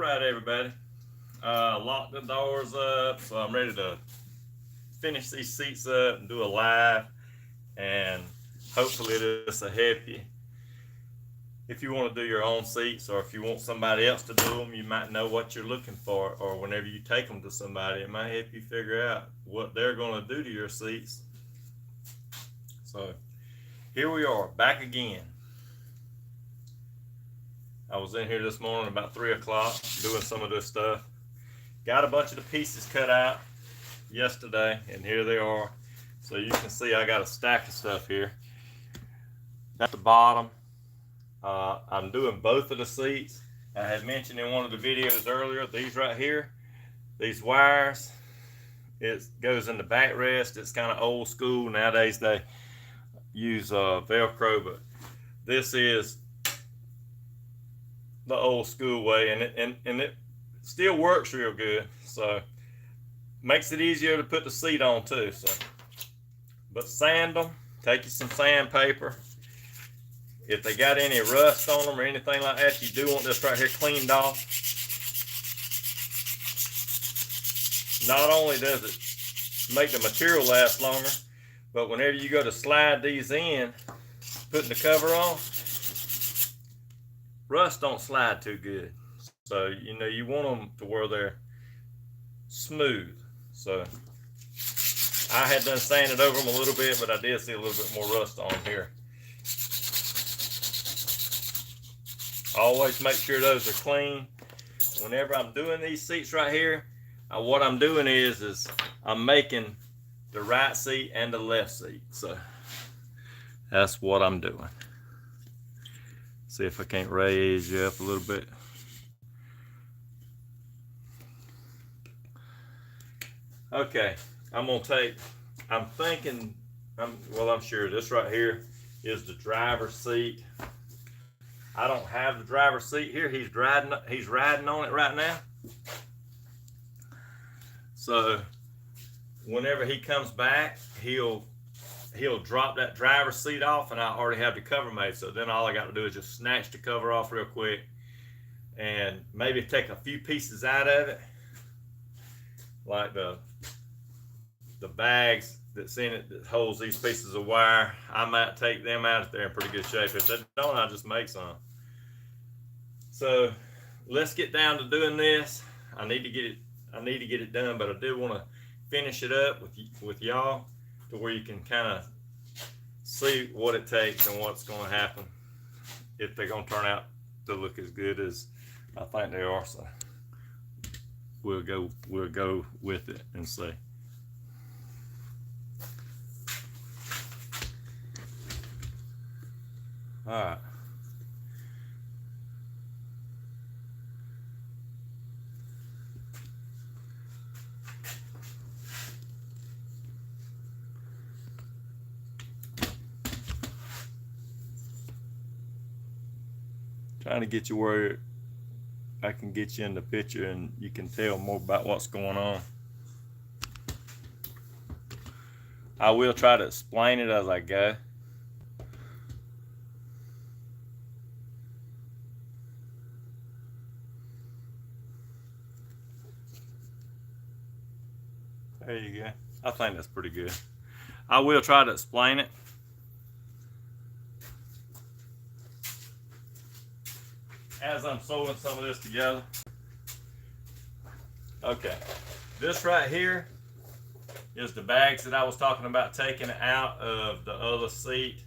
right, everybody. Lock the doors up, so I'm ready to finish these seats up and do a live, and hopefully this will help you. If you want to do your own seats, or if you want somebody else to do them, you might know what you're looking for, or whenever you take them to somebody, it might help you figure out what they're going to do to your seats. So here we are, back again. I was in here this morning about 3 o'clock doing some of this stuff. Got a bunch of the pieces cut out yesterday, and here they are. So you can see I got a stack of stuff here. At the bottom, I'm doing both of the seats. I had mentioned in one of the videos earlier, these right here, these wires, it goes in the backrest. It's kind of old school. Nowadays they use Velcro, but this is the old school way, and it still works real good, so makes it easier to put the seat on too. So, but sand them, take you some sandpaper. If they got any rust on them or anything like that, you do want this right here cleaned off. Not only does it make the material last longer, but whenever you go to slide these in, putting the cover on, rust don't slide too good. So, you know, you want them to where they're smooth. So, I had done sanded over them a little bit, but I did see a little bit more rust on here. Always make sure those are clean. Whenever I'm doing these seats right here, what I'm doing is I'm making the right seat and the left seat. So, that's what I'm doing. See if I can't raise you up a little bit. Okay, I'm sure this right here is the driver's seat. I don't have the driver's seat here. He's riding on it right now. So whenever he comes back, he'll drop that driver's seat off, and I already have the cover made. So then all I got to do is just snatch the cover off real quick and maybe take a few pieces out of it, like the bags that's in it that holds these pieces of wire. I might take them out if they're in pretty good shape. If they don't, I'll just make some. So let's get down to doing this. I need to get it done, but I do want to finish it up with y'all to where you can kind of see what it takes and what's going to happen, if they're going to turn out to look as good as I think they are. So we'll go with it and see. All right. Trying to get you where I can get you in the picture and you can tell more about what's going on. I will try to explain it as I go. There you go. I think that's pretty good. I will try to explain it. As I'm sewing some of this together. Okay, this right here is the bags that I was talking about taking out of the other seat.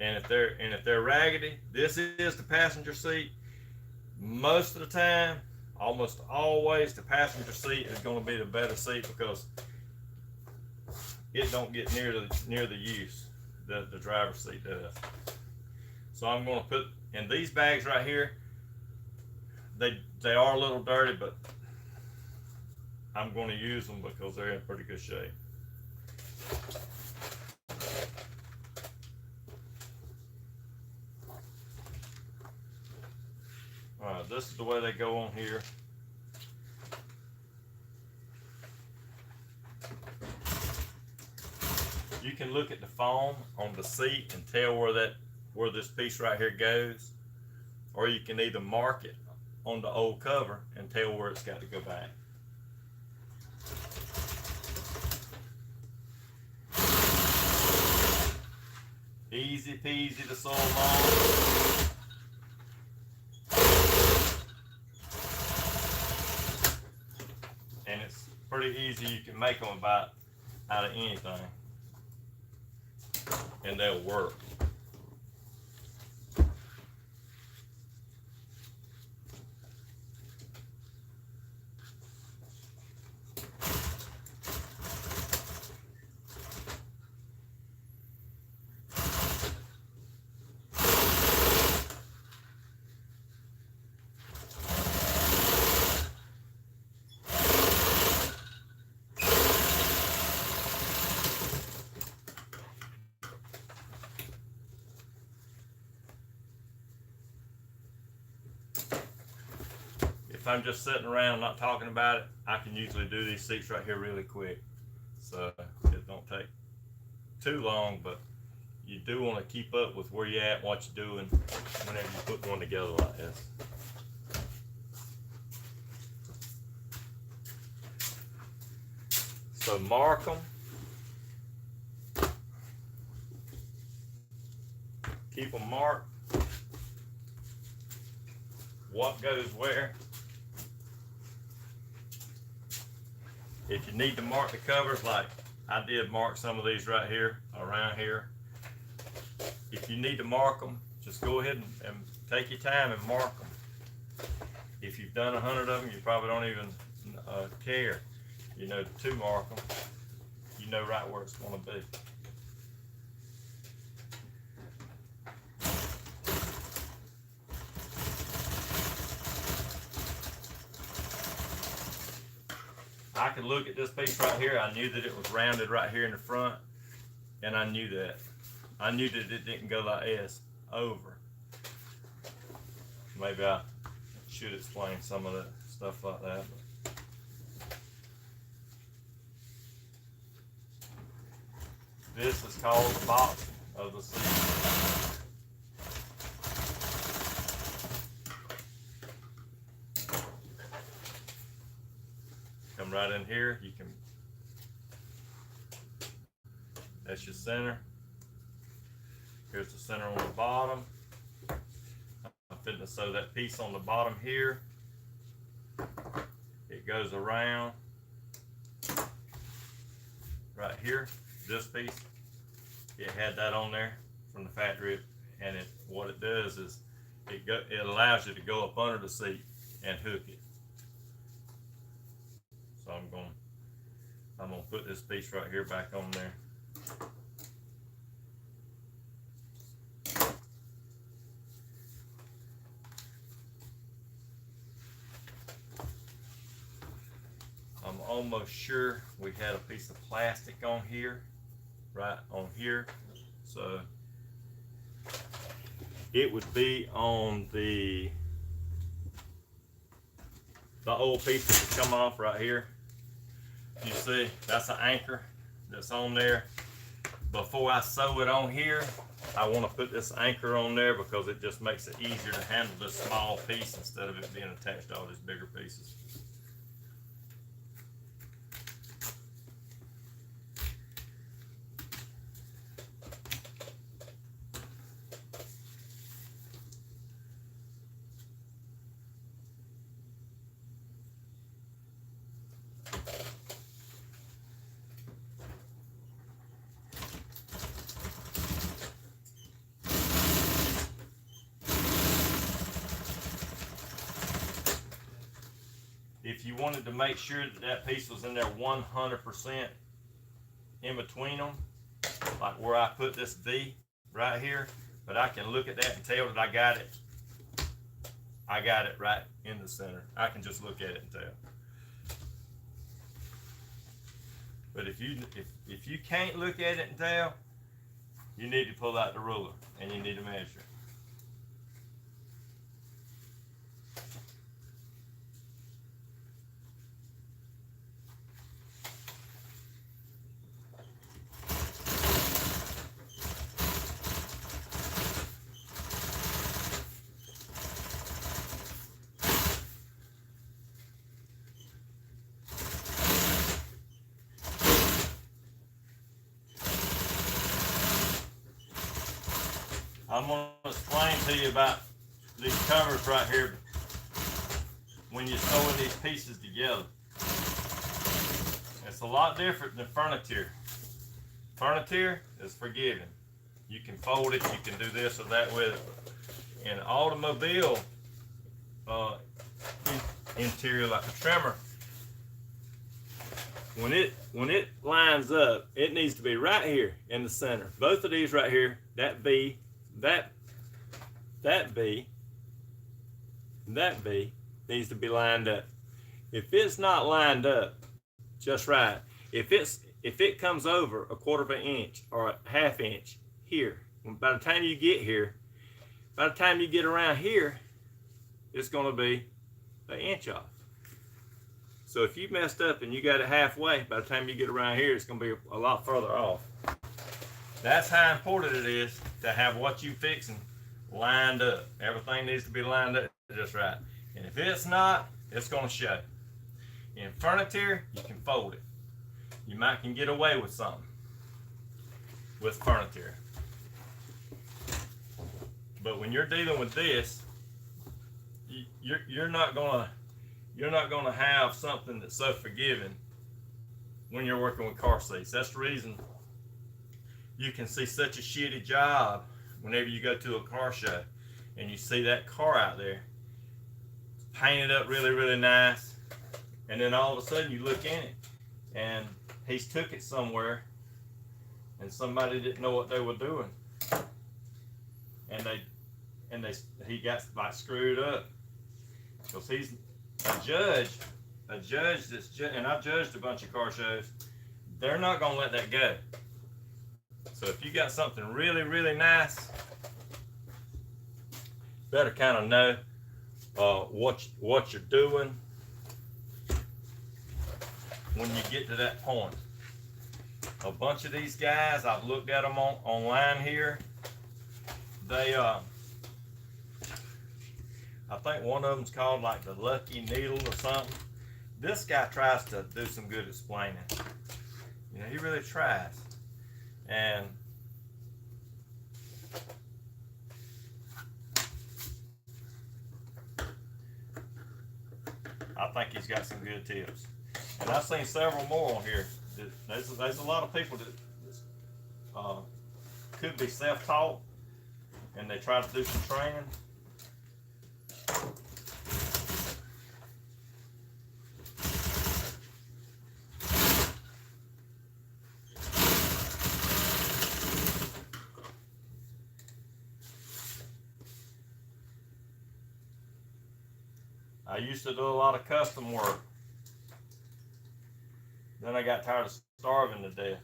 And if they're raggedy, this is the passenger seat. Most of the time, almost always, the passenger seat is going to be the better seat because it don't get near the use that the driver's seat does. So I'm going to put in these bags right here. They are a little dirty, but I'm going to use them because they're in pretty good shape. All right, this is the way they go on here. You can look at the foam on the seat and tell where this piece right here goes, or you can either mark it on the old cover and tell where it's got to go back. Easy peasy to sew them on. And it's pretty easy. You can make them about out of anything, and they'll work. If I'm just sitting around not talking about it, I can usually do these seats right here really quick. So it don't take too long, but you do want to keep up with where you're at, what you're doing whenever you put one together like this. So mark them. Keep them marked. What goes where. If you need to mark the covers, like I did mark some of these right here, around here. If you need to mark them, just go ahead and take your time and mark them. If you've done 100 of them, you probably don't even care, you know, to mark them. You know right where it's going to be. I could look at this piece right here. I knew that it was rounded right here in the front, and I knew that. I knew that it didn't go like this over. Maybe I should explain some of that stuff like that. But this is called the box of the seat. Come right in here. You can. That's your center. Here's the center on the bottom. I'm fitting to sew that piece on the bottom here. It goes around right here. This piece, it had that on there from the factory, and what it does is it allows you to go up under the seat and hook it. So I'm gonna put this piece right here back on there. I'm almost sure we had a piece of plastic on here, right on here. So it would be on the old piece that would come off right here. You see, that's an anchor that's on there. Before I sew it on here, I want to put this anchor on there because it just makes it easier to handle this small piece instead of it being attached to all these bigger pieces. If you wanted to make sure that that piece was in there 100% in between them, like where I put this V right here, but I can look at that and tell that I got it right in the center. I can just look at it and tell. But if you can't look at it and tell, you need to pull out the ruler and you need to measure it. I'm going to explain to you about these covers right here when you're sewing these pieces together. It's a lot different than furniture. Furniture is forgiving. You can fold it, you can do this or that with it. In automobile interior, like a trimmer, when it lines up, it needs to be right here in the center. Both of these right here, that B, that B, that B needs to be lined up. If it's not lined up just right, if it comes over a 1/4 inch or a 1/2 inch here, by the time you get here, by the time you get around here, it's going to be an inch off. So if you messed up and you got it halfway, by the time you get around here, it's going to be a lot further off. That's how important it is to have what you fixing lined up. Everything needs to be lined up just right. And if it's not, it's going to show. In furniture, you can fold it. You might can get away with something with furniture. But when you're dealing with this, you're not gonna have something that's so forgiving when you're working with car seats. That's the reason you can see such a shitty job whenever you go to a car show and you see that car out there painted up really, really nice, and then all of a sudden you look in it and he's took it somewhere and somebody didn't know what they were doing, and he got like screwed up because he's a judge that's and I've judged a bunch of car shows. They're not gonna let that go. So if you got something really, really nice, better kind of know what you're doing when you get to that point. A bunch of these guys, I've looked at them online here. They I think one of them's called like the Lucky Needle or something. This guy tries to do some good explaining. You know, he really tries. And I think he's got some good tips. And I've seen several more on here. There's a lot of people that could be self-taught and they try to do some training. I used to do a lot of custom work. Then I got tired of starving to death.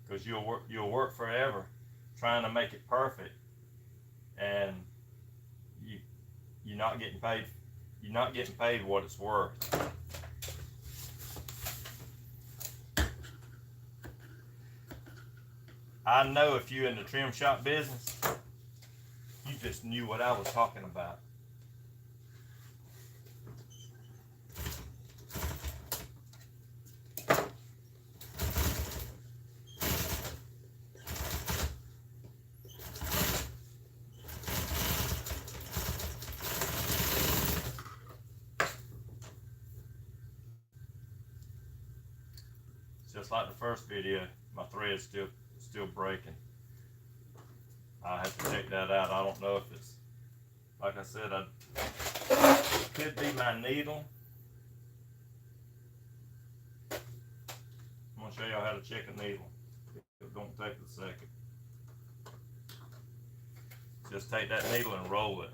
Because you'll work forever trying to make it perfect, and you're not getting paid what it's worth. I know if you're in the trim shop business, you just knew what I was talking about. Just like the first video, my thread's still breaking. I have to check that out. I don't know if it's, like I said, it could be my needle. I'm gonna show y'all how to check a needle. It don't take a second. Just take that needle and roll it.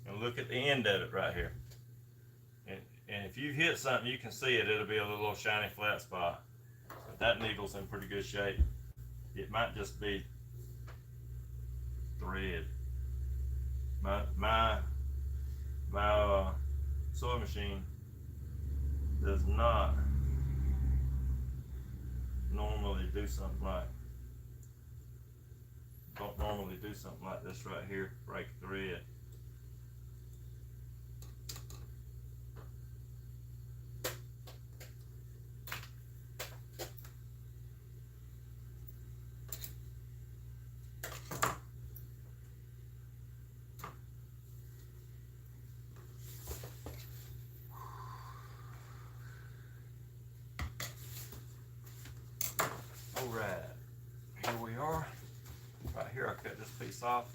And look at the end of it right here. And if you hit something, you can see it. It'll be a little shiny flat spot. But that needle's in pretty good shape. It might just be thread. My sewing machine does not normally do something like. Don't normally do something like this right here. Break thread. here we are. Right here, I cut this piece off.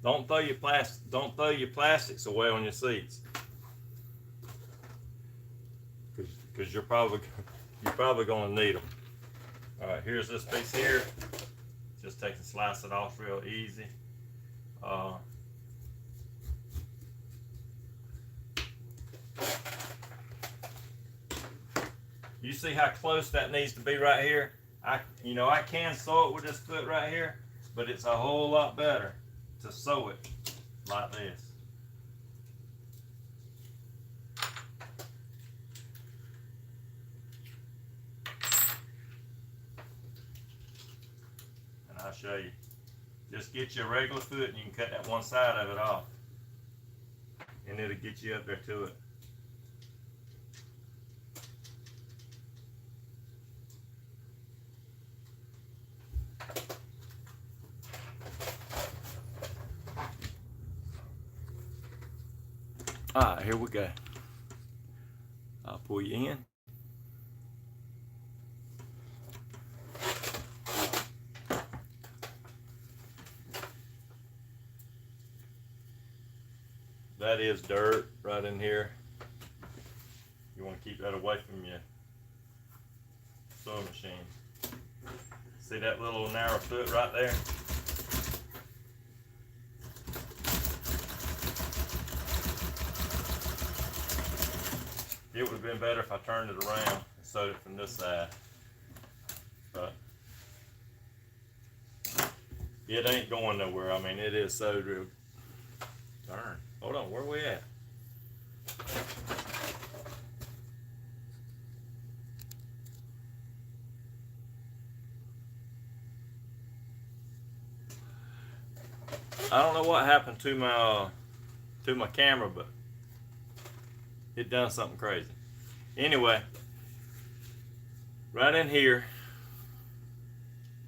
Don't throw your plastics away on your seats, because you're probably going to need them. All right, here's this piece here. Just take and slice it off real easy. You see how close that needs to be right here? I can sew it with this foot right here, but it's a whole lot better to sew it like this. And I'll show you. Just get your regular foot and you can cut that one side of it off. And it'll get you up there to it. Alright, here we go. I'll pull you in. That is dirt right in here. You want to keep that away from your sewing machine. See that little narrow foot right there? It would have been better if I turned it around and sewed it from this side. But it ain't going nowhere. I mean, it is sewed real. Darn. Hold on, where we at? I don't know what happened to my camera, but it done something crazy. Anyway, right in here,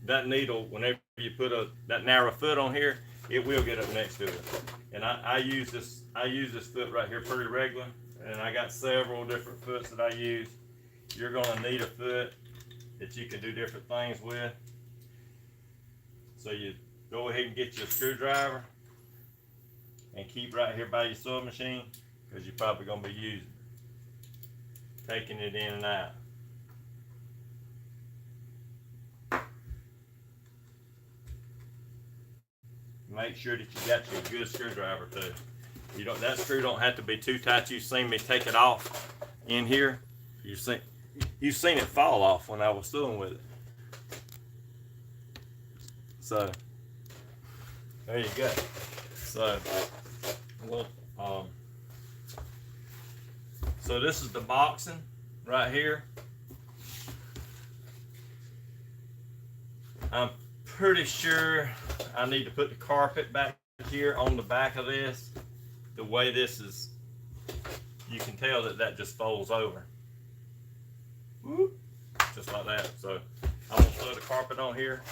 that needle, whenever you put that narrow foot on here, it will get up next to it. And I use this foot right here pretty regular, and I got several different foots that I use. You're gonna need a foot that you can do different things with. So you go ahead and get your screwdriver and keep right here by your sewing machine, because you're probably gonna be using it, taking it in and out. Make sure that you got your good screwdriver too. That screw don't have to be too tight. You've seen me take it off in here. You've seen it fall off when I was sewing with it. So there you go. So so this is the boxing right here. I'm pretty sure I need to put the carpet back here on the back of this. The way this is, you can tell that just folds over. Whoop, just like that. So I'm gonna throw the carpet on here.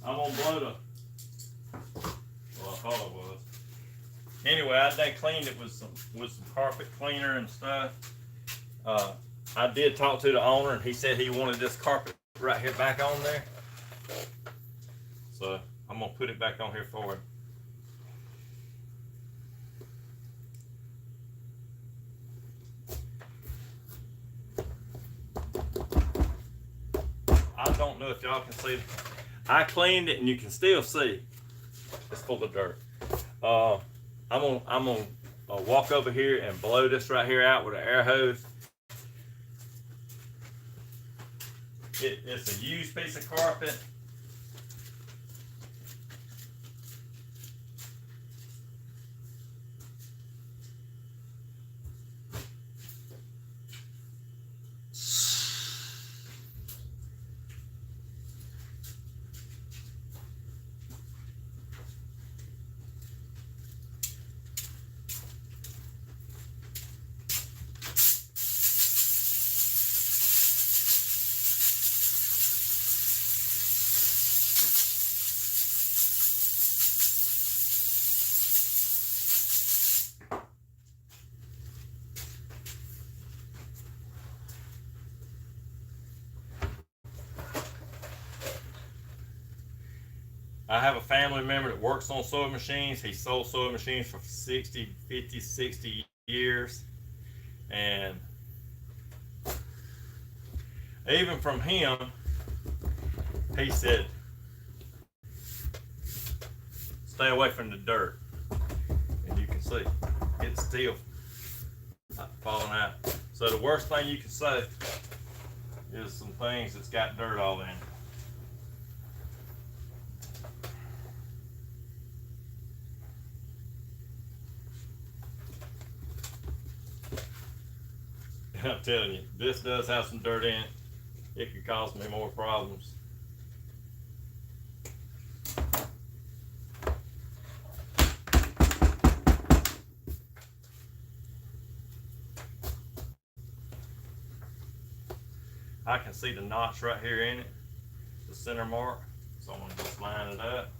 I'm gonna blow the, well, I thought it was. Anyway, I done cleaned it with some carpet cleaner and stuff. I did talk to the owner, and he said he wanted this carpet right here back on there. So I'm gonna put it back on here for him. I don't know if y'all can see. I cleaned it, and you can still see it's full of dirt. I'm gonna walk over here and blow this right here out with an air hose. It's a used piece of carpet. I have a family member that works on sewing machines. He sold sewing machines for 60, 50, 60 years. And even from him, he said, stay away from the dirt. And you can see, it's still falling out. So the worst thing you can sew is some things that's got dirt all in it. I'm telling you, this does have some dirt in it. It could cause me more problems. I can see the notch right here in it, the center mark. So I'm gonna just line it up.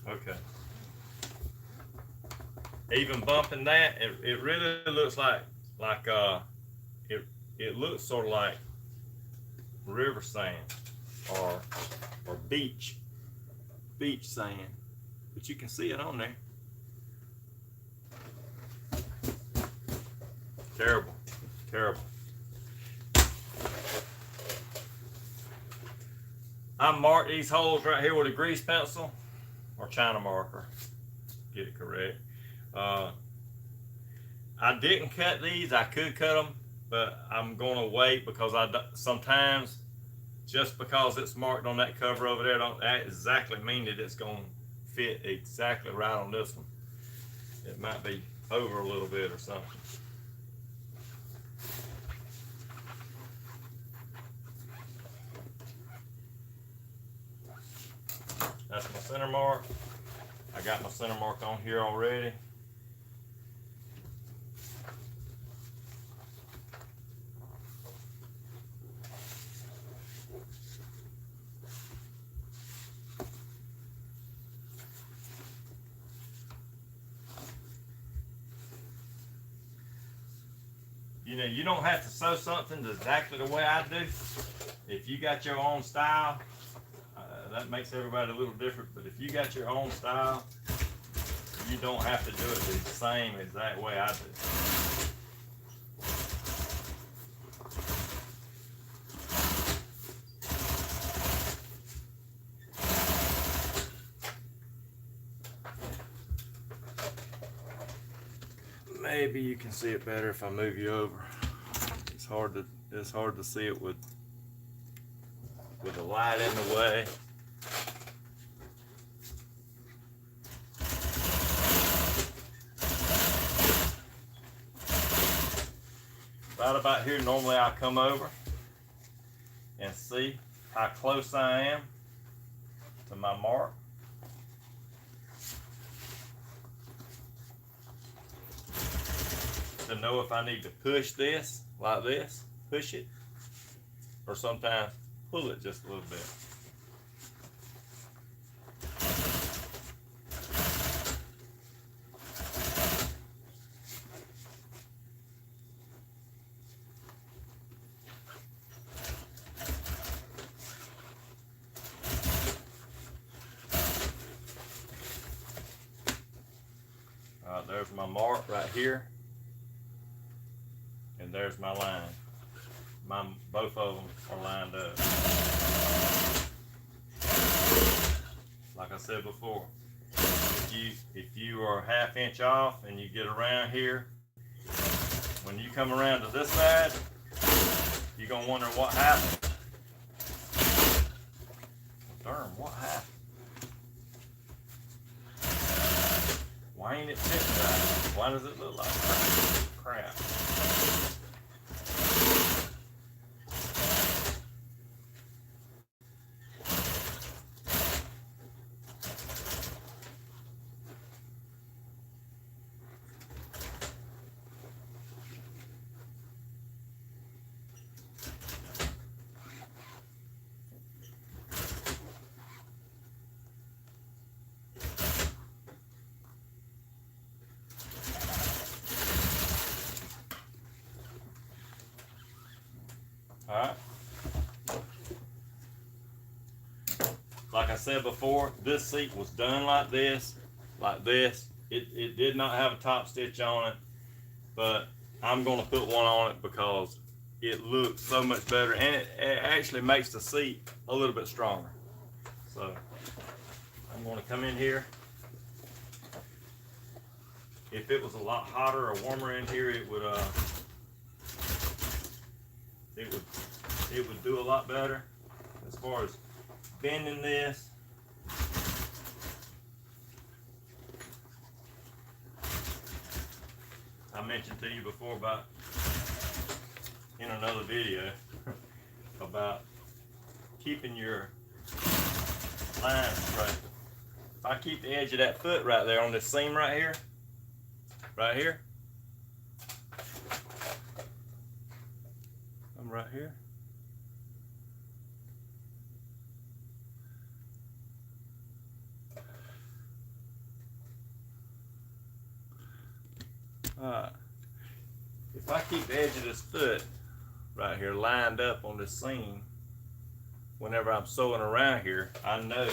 Okay. Even bumping that, it really looks like it looks sort of like river sand or beach sand, but you can see it on there. Terrible, terrible. I marked these holes right here with a grease pencil or China marker, get it correct. I didn't cut these. I could cut them, but I'm gonna wait because sometimes just because it's marked on that cover over there don't exactly mean that it's gonna fit exactly right on this one. It might be over a little bit or something. That's my center mark. I got my center mark on here already. You know, you don't have to sew something exactly the way I do. If you got your own style, that makes everybody a little different, but if you got your own style, you don't have to do it the same exact way I do. Maybe you can see it better if I move you over. It's hard to see it with the light in the way. Right about here, normally I come over and see how close I am to my mark. To know if I need to push this like this, push it, or sometimes pull it just a little bit. There's my mark right here, and there's my line. Both of them are lined up. Like I said before, if you are a ½ inch off and you get around here, when you come around to this side, you're gonna wonder what happened. Darn, what happened? Why ain't it fitting right? Why does it look like crap? Alright. Like I said before, this seat was done like this. It did not have a top stitch on it, but I'm going to put one on it because it looks so much better, and it actually makes the seat a little bit stronger. So I'm going to come in here. If it was a lot hotter or warmer in here, it would do a lot better as far as bending this. I mentioned to you before about in another video about keeping your line straight. If I keep the edge of that foot right there on this seam right here, I'm right here. If I keep the edge of this foot right here lined up on this seam, whenever I'm sewing around here, I know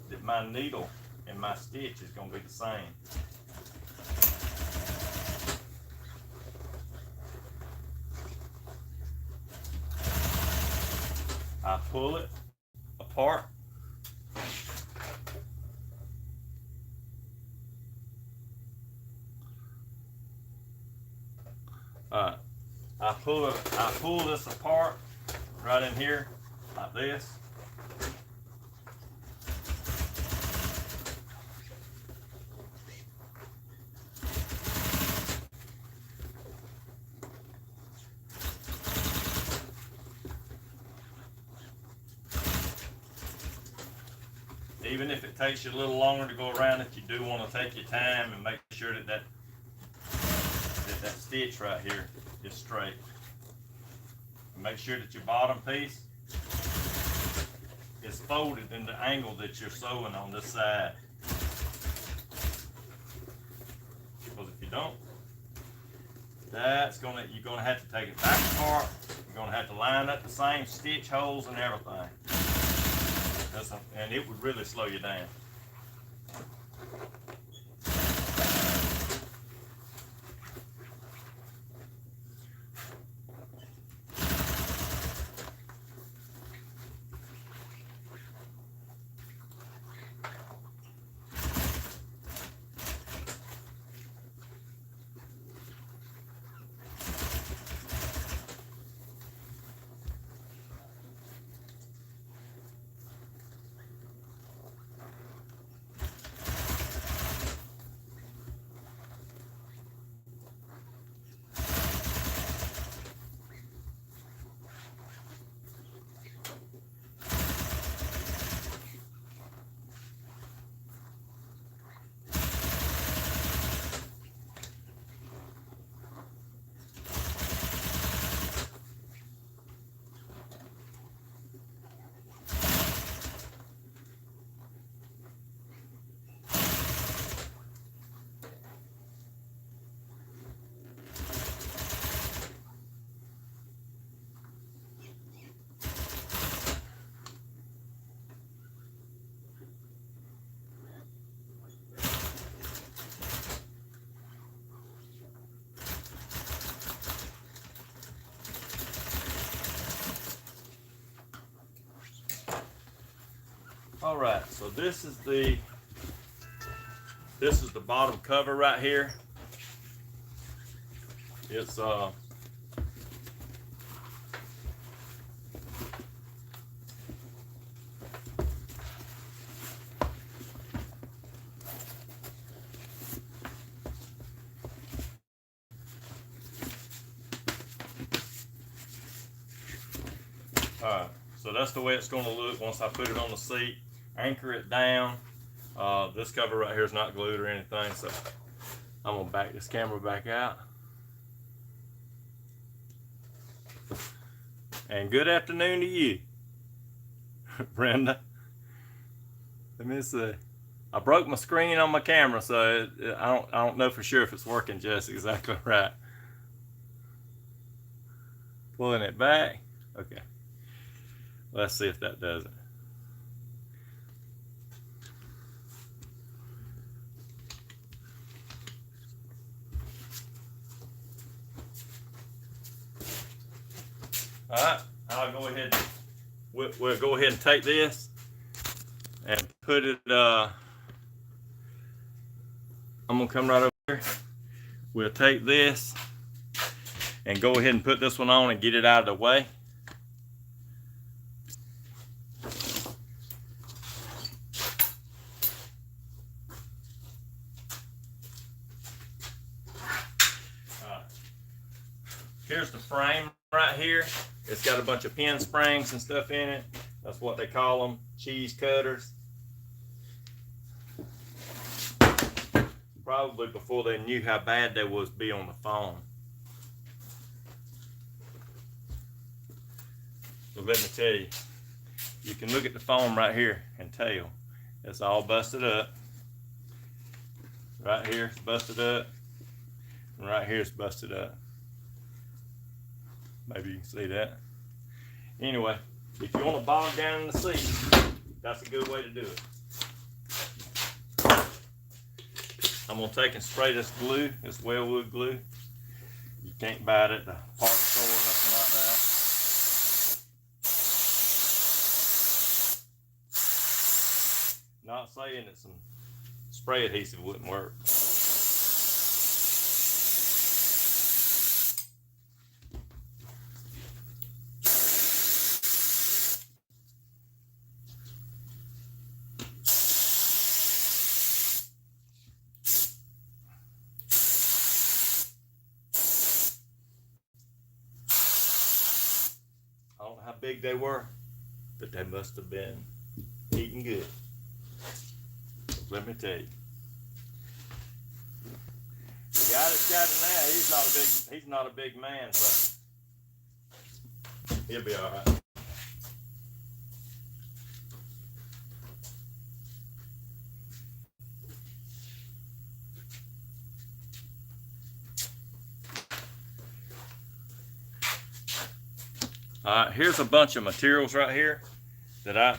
that my needle and my stitch is going to be the same. I pull it apart. I pull this apart right in here like this. Even if it takes you a little longer to go around it, you do want to take your time and make sure that stitch right here is straight. And make sure that your bottom piece is folded in the angle that you're sewing on this side. Because if you don't, you're gonna have to take it back apart. You're gonna have to line up the same stitch holes and everything. And it would really slow you down. All right, so this is the bottom cover right here. It's Alright, so that's the way it's going to look once I put it on the seat. Anchor it down. This cover right here is not glued or anything, so I'm going to back this camera back out. And good afternoon to you, Brenda. Let me see. I broke my screen on my camera, so I don't know for sure if it's working just exactly right. Pulling it back. Okay. Let's see if that does it. All right, I'll go ahead. We'll go ahead and take this and put it. I'm gonna come right over here. We'll take this and go ahead and put this one on and get it out of the way. Here's the frame right here. It's got a bunch of pin springs and stuff in it. That's what they call them, cheese cutters. Probably before they knew how bad they was be on the phone. So let me tell you, you can look at the foam right here and tell it's all busted up. Right here it's busted up, and right here it's busted up. Maybe you can see that. Anyway, if you want to bog down in the seat, that's a good way to do it. I'm going to take and spray this glue, this Wellwood glue. You can't buy it at the park store or nothing like that. Not saying that some spray adhesive wouldn't work. I don't know how big they were, but they must have been eating good. Let me tell you. The guy that's got it now, he's not a big man, so he'll be all right. All right, here's a bunch of materials right here that I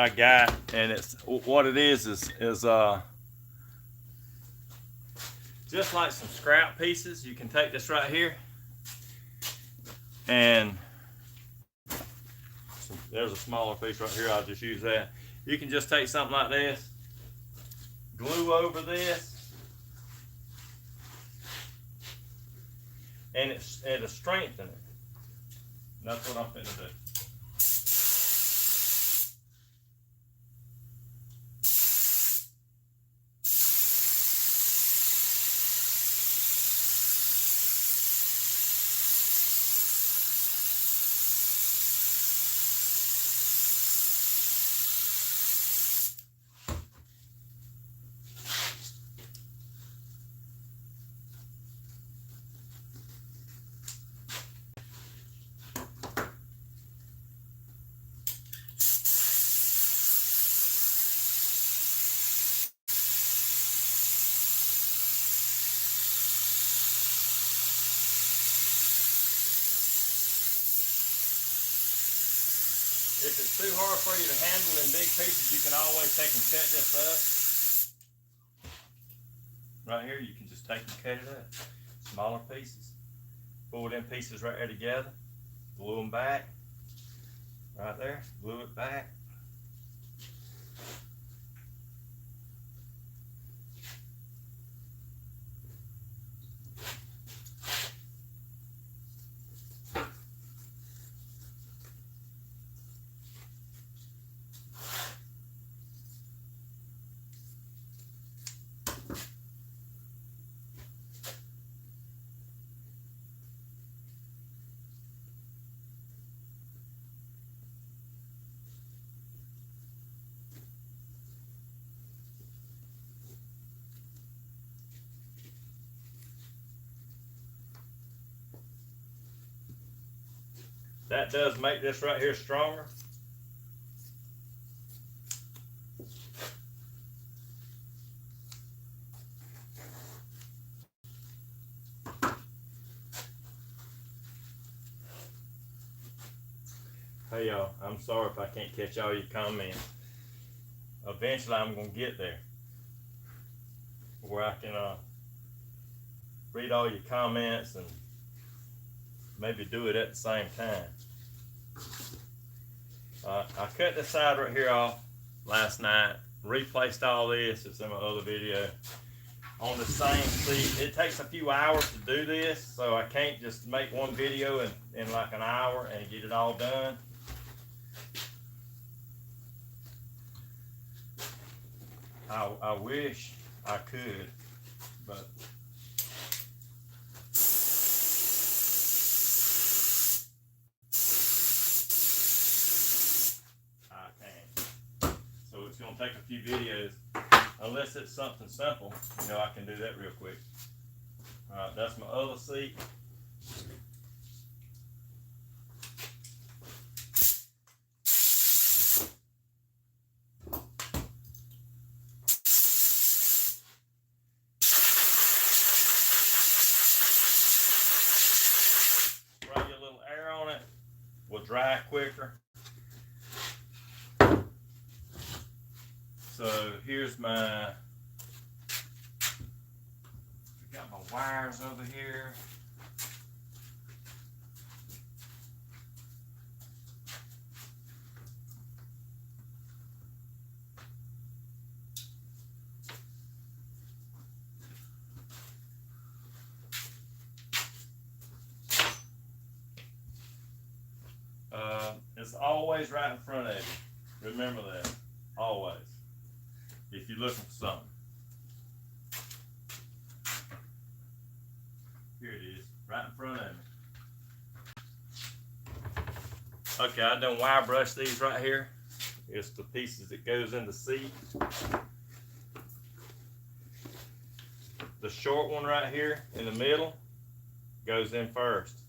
got, and it's what it is just like some scrap pieces. You can take this right here, and there's a smaller piece right here. I'll just use that. You can just take something like this, glue over this, and it'll strengthen it. That's what I'm finna do. If it's too hard for you to handle in big pieces, you can always take and cut this up. Right here, you can just take and cut it up. Smaller pieces. Pull them pieces right there together. Glue them back. Right there. Glue it back. That does make this right here stronger. Hey y'all, I'm sorry if I can't catch all your comments. Eventually I'm gonna get there where I can read all your comments and maybe do it at the same time. I cut this side right here off last night, replaced all this, it's in my other video, on the same seat. It takes a few hours to do this, so I can't just make one video in like an hour and get it all done. I wish I could, but I can't. So it's gonna take a few videos, unless it's something simple. You know, I can do that real quick. All right, that's my other seat. Will dry quicker. So here's my, got my wires over here. It's always right in front of you. Remember that. Always. If you're looking for something. Here it is. Right in front of me. Okay, I done wire brush these right here. It's the pieces that goes in the seat. The short one right here in the middle goes in first.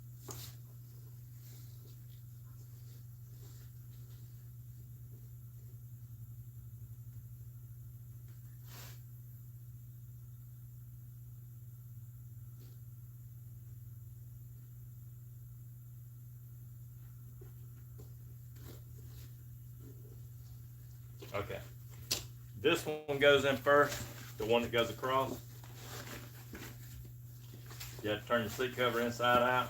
Okay, this one goes in first, the one that goes across. You have to turn the seat cover inside out.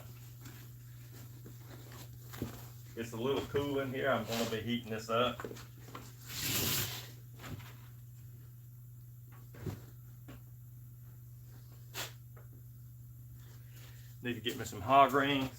It's a little cool in here. I'm going to be heating this up. Need to get me some hog rings.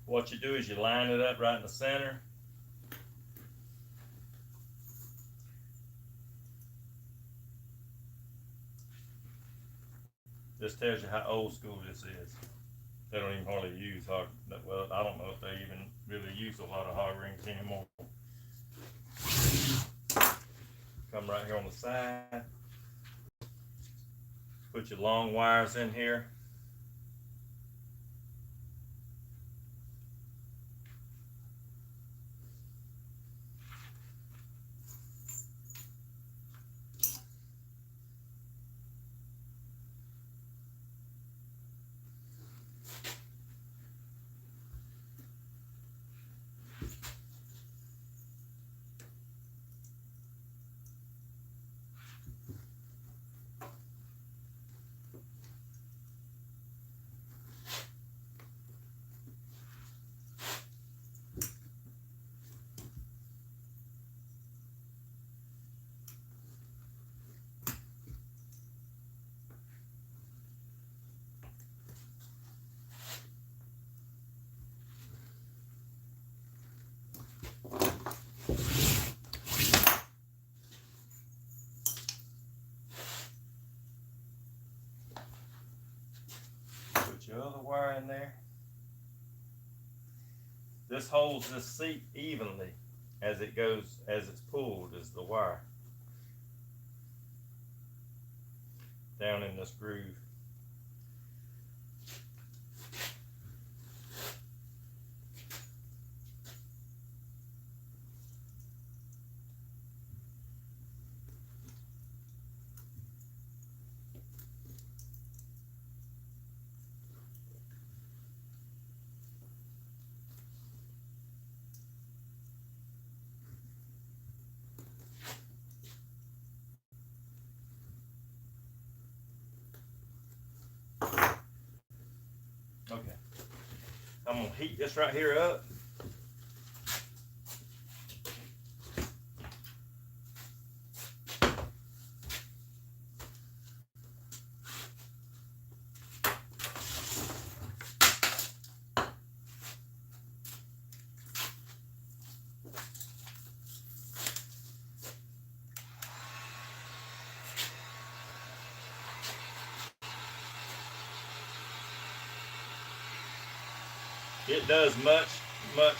What you do is you line it up right in the center. This tells you how old school this is. They don't even hardly use hog. Well, I don't know if they even really use a lot of hog rings anymore. Come right here on the side. Put your long wires in here. wire in there. This holds this seat evenly as it goes, as it's pulled, is the wire down in this groove. Okay, I'm gonna heat this right here up. It does much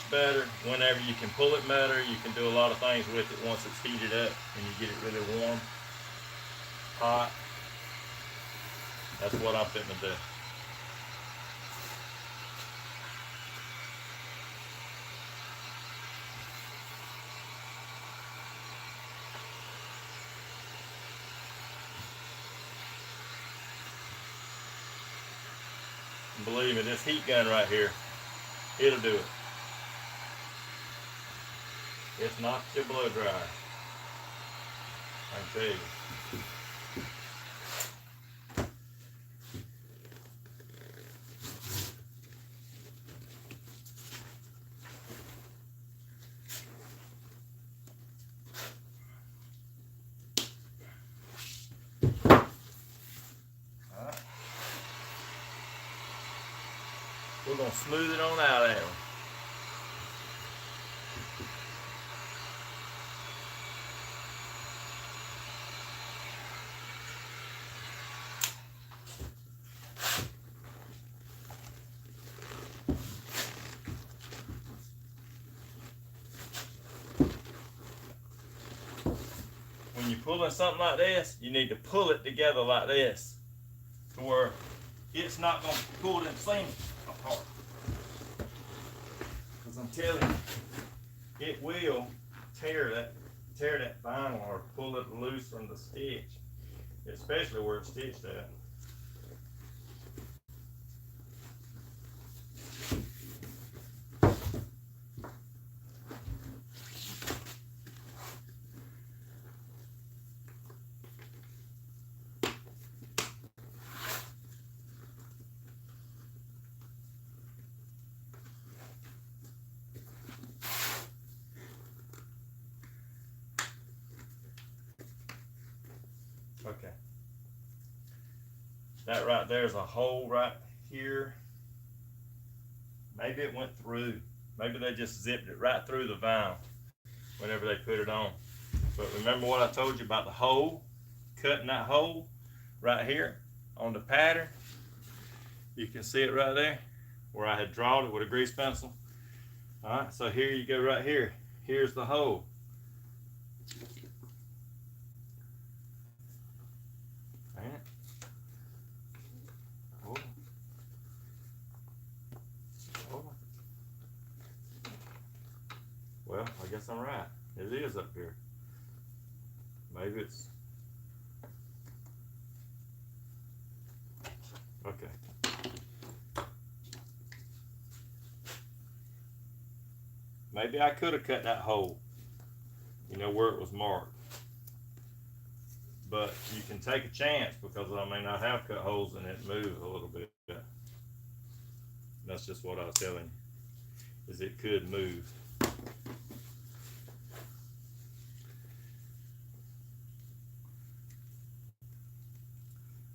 better whenever you can pull it better. You can do a lot of things with it once it's heated up and you get it really warm, hot. That's what I'm fitting to do. And believe me, this heat gun right here, it'll do it. It's not your blow dryer, I can tell you. All right. We're gonna smooth it on out of there. When you're pulling something like this, you need to pull it together like this to where it's not going to pull them seams apart. Because I'm telling you, it will tear that vinyl or pull it loose from the stitch, especially where it's stitched at. Okay. That right there is a hole right here. Maybe it went through. Maybe they just zipped it right through the vinyl whenever they put it on. But remember what I told you about the hole? Cutting that hole right here on the pattern. You can see it right there where I had drawn it with a grease pencil. All right, so here you go right here. Here's the hole. Well, I guess I'm right. It is up here. Maybe it's... Okay. Maybe I could have cut that hole, you know, where it was marked. But you can take a chance because I mean, I have cut holes and it moves a little bit. That's just what I was telling you, is it could move.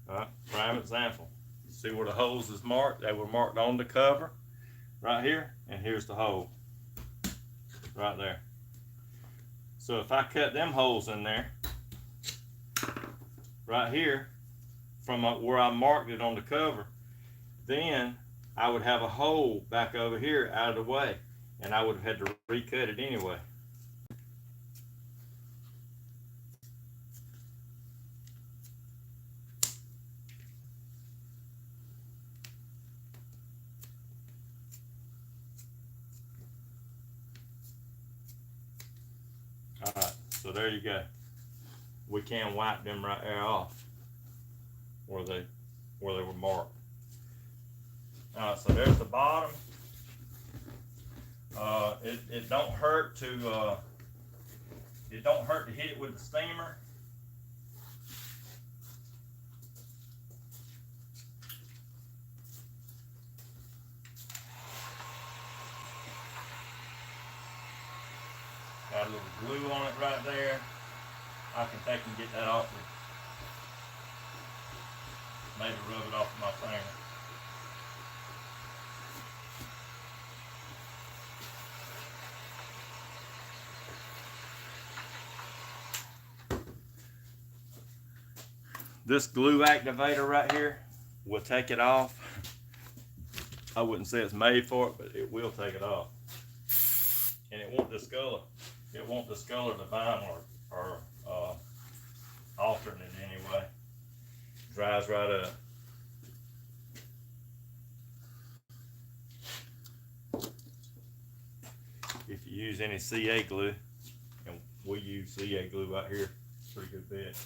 All right, prime example. You see where the holes is marked? They were marked on the cover right here, and here's the hole right there. So if I cut them holes in there right here from where I marked it on the cover, then I would have a hole back over here out of the way, and I would have had to recut it anyway. All right, so there you go. We can wipe them right there off where they were marked. All right, so there's the bottom. It don't hurt to hit it with the steamer. Got a little glue on it right there. I can take and get that off. Maybe rub it off with my finger. This glue activator right here will take it off. I wouldn't say it's made for it, but it will take it off. And it won't discolor. It won't discolor the vinyl or altering it anyway. Dries right up. If you use any CA glue, and we use CA glue out here, pretty good bit.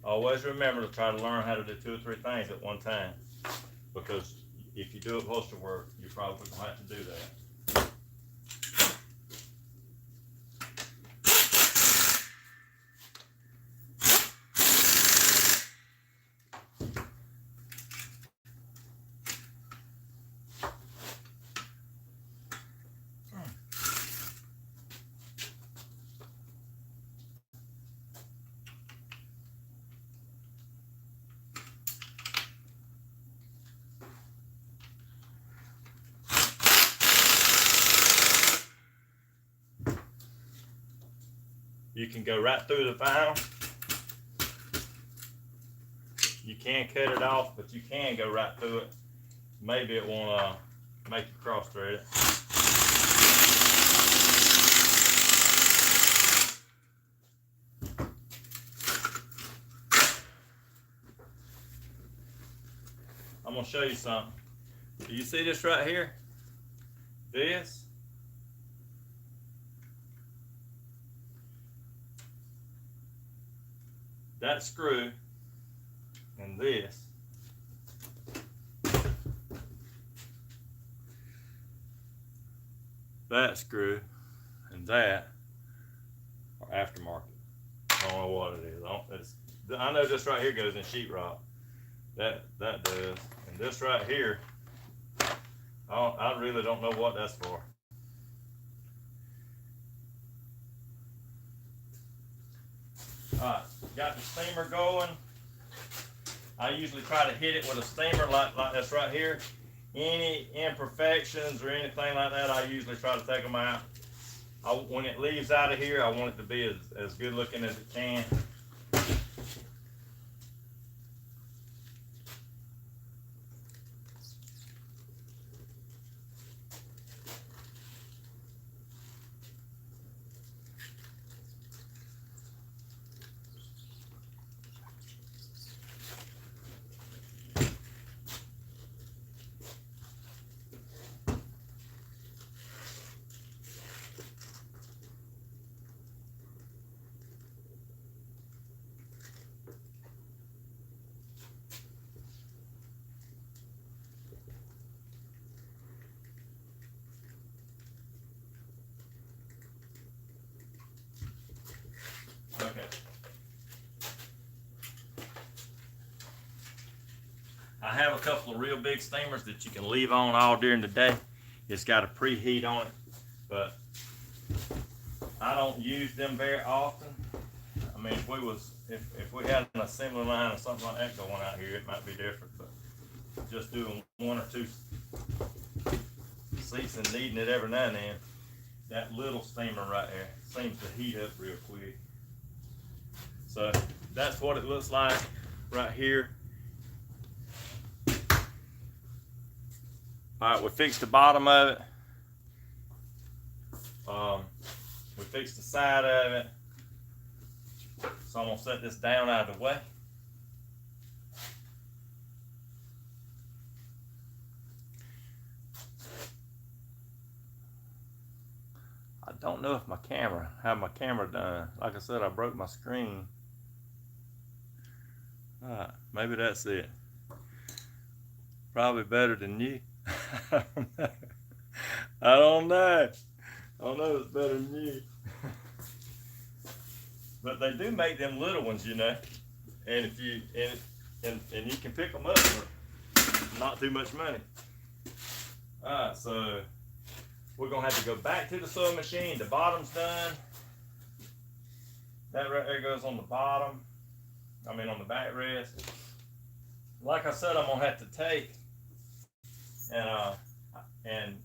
Always remember to try to learn how to do 2 or 3 things at one time, because if you do upholstery work, you're probably going to have to do that. You can go right through the vinyl. You can cut it off, but you can go right through it. Maybe it won't make you cross thread it. I'm gonna show you something. Do you see this right here? This? That screw and this that screw and that are aftermarket. I don't know what it is. I know this right here goes in sheetrock. That does, and this right here, I really don't know what that's for. Alright, got the steamer going. I usually try to hit it with a steamer like this right here. Any imperfections or anything like that, I usually try to take them out. When it leaves out of here, I want it to be as good looking as it can. I have a couple of real big steamers that you can leave on all during the day. It's got a preheat on it, but I don't use them very often. I mean, if we had an assembly line or something like that going out here, it might be different, but just doing 1 or 2 seats and needing it every now and then, that little steamer right there seems to heat up real quick. So that's what it looks like right here. All right, we fixed the bottom of it. We fixed the side of it. So I'm gonna set this down out of the way. I don't know if how my camera done. Like I said, I broke my screen. All right, maybe that's it. Probably better than you. I don't know. I don't know if it's better than you. But they do make them little ones, you know. And if you and you can pick them up for not too much money. Alright, so we're gonna have to go back to the sewing machine. The bottom's done. That right there goes on the bottom. I mean on the backrest. Like I said, I'm gonna have to take and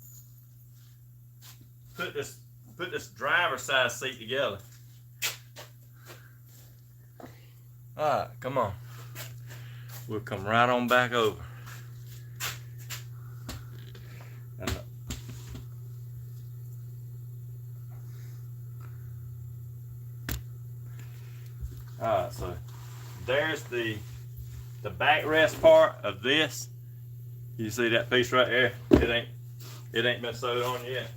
put this driver side seat together. Alright, come on. We'll come right on back over. Alright, so there's the backrest part of this. You see that piece right there? It ain't been sewed on yet.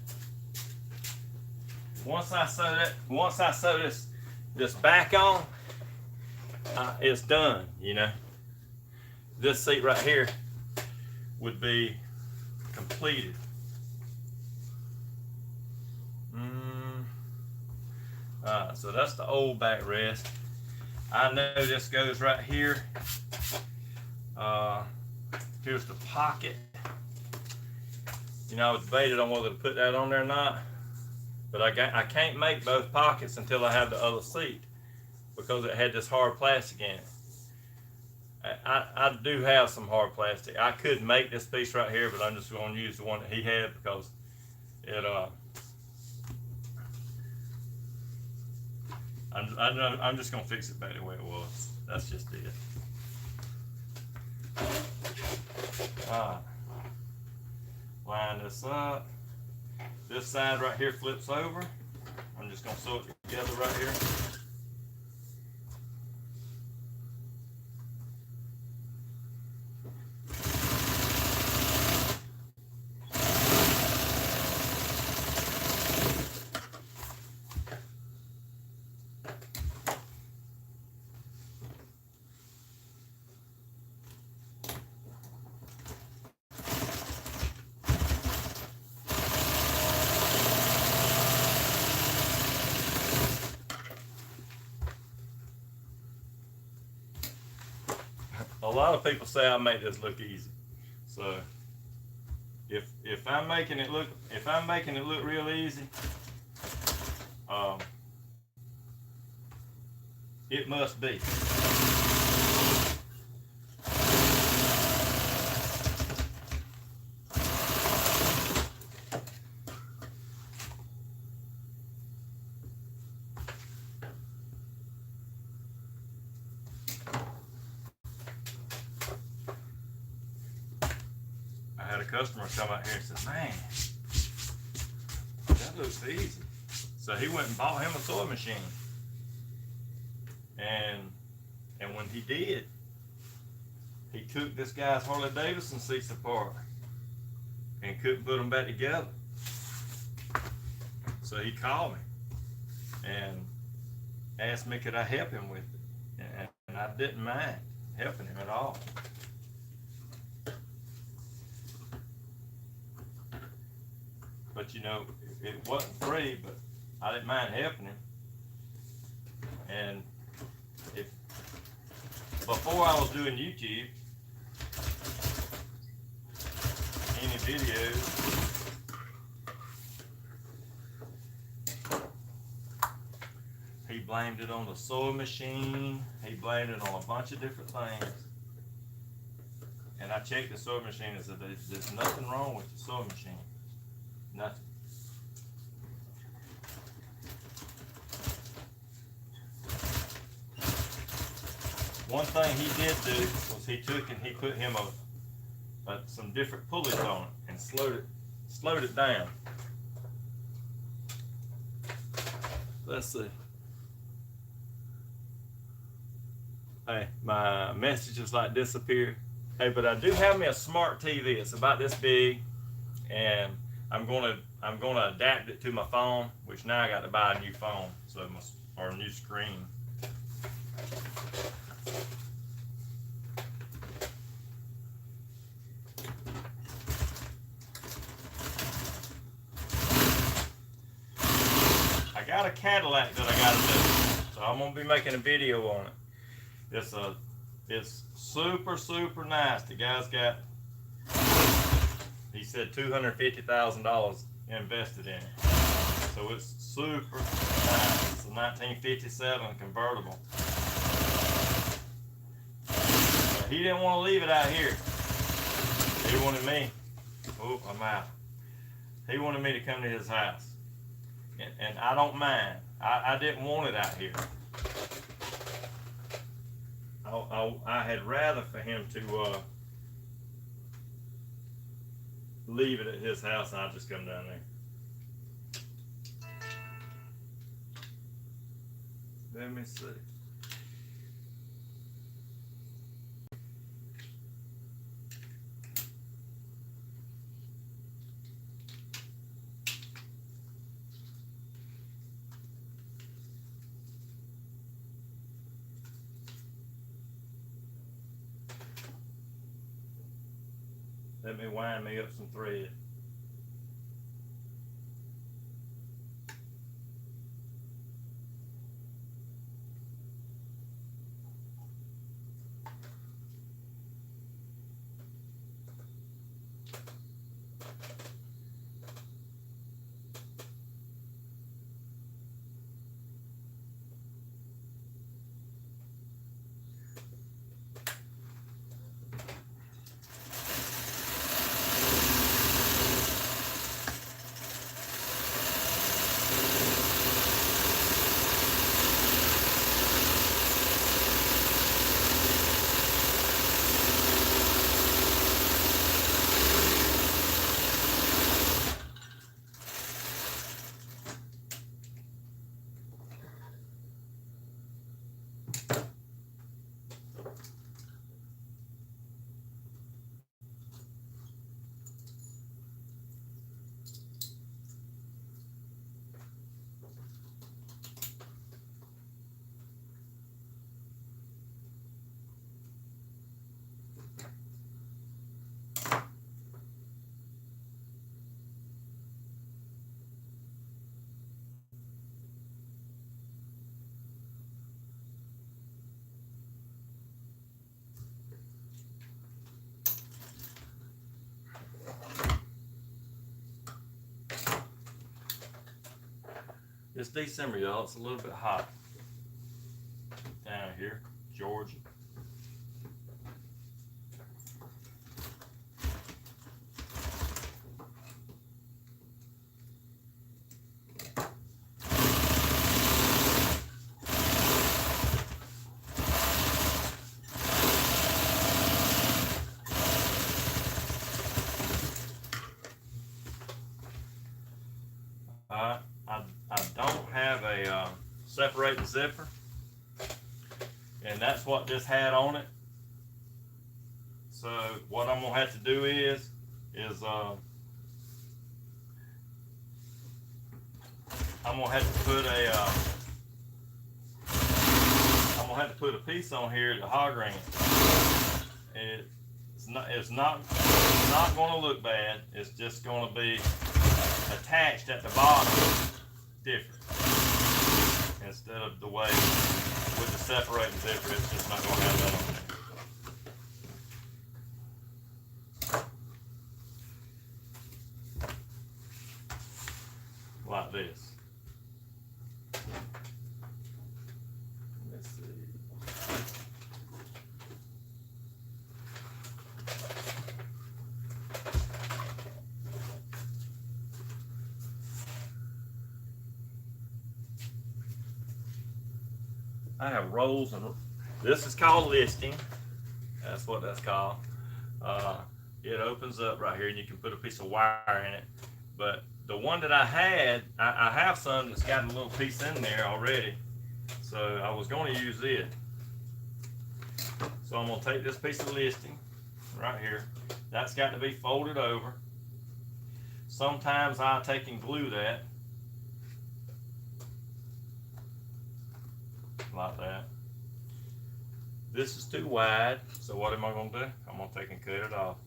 Once I sew this back on, it's done, you know. This seat right here would be completed. So that's the old backrest. I know this goes right here. Here's the pocket. You know, I was debated on whether to put that on there or not, but I can't make both pockets until I have the other seat because it had this hard plastic in it. I do have some hard plastic. I could make this piece right here, but I'm just going to use the one that he had because it I'm just going to fix it back the way it was. That's just it. Alright. Line this up. This side right here flips over. I'm just going to sew it together right here. A lot of people say I make this look easy. So if I'm making it look real easy, it must be. I had a customer come out here and said, "Man, that looks easy." So he went and bought him a sewing machine. And when he did, he took this guy's Harley Davidson seats apart and couldn't put them back together. So he called me and asked me could I help him with it. And I didn't mind helping him at all. But you know, it wasn't free, but I didn't mind helping him. And before I was doing YouTube, any videos. He blamed it on the sewing machine. He blamed it on a bunch of different things. And I checked the sewing machine and said, there's nothing wrong with the sewing machine. Nothing. One thing he did do was he took and he put him some different pulleys on it and slowed it down. Let's see. Hey, my messages like disappear. Hey, but I do have me a smart TV. It's about this big, and I'm gonna adapt it to my phone, which now I got to buy a new phone, or a new screen. I got a Cadillac that I got to do, so I'm gonna be making a video on it. It's super nice. The guy's got, he said $250,000 invested in it. So it's super nice. It's a 1957 convertible. But he didn't want to leave it out here. He wanted me, oh, I'm out. He wanted me to come to his house. And I don't mind. I didn't want it out here. I had rather for him to leave it at his house, and I'll just come down there. Let me see. Let me wind me up some thread. It's December, y'all. It's a little bit hot down here, Georgia. I don't have a separating zipper, and that's what this had on it. So what I'm gonna have to do is I'm gonna have to put a piece on here to hog ring it. It's not going to look bad. It's just going to be attached at the bottom different instead of the way with the separating zipper. It's just not going to have that on there. this. Let's see. I have rolls, and this is called listing. That's what that's called. It opens up right here, and you can put a piece of wire in it. But the one that I had, I have some that's got a little piece in there already. So I was going to use it. So I'm going to take this piece of listing right here. That's got to be folded over. Sometimes I take and glue that. Like that. This is too wide, so what am I going to do? I'm going to take and cut it off.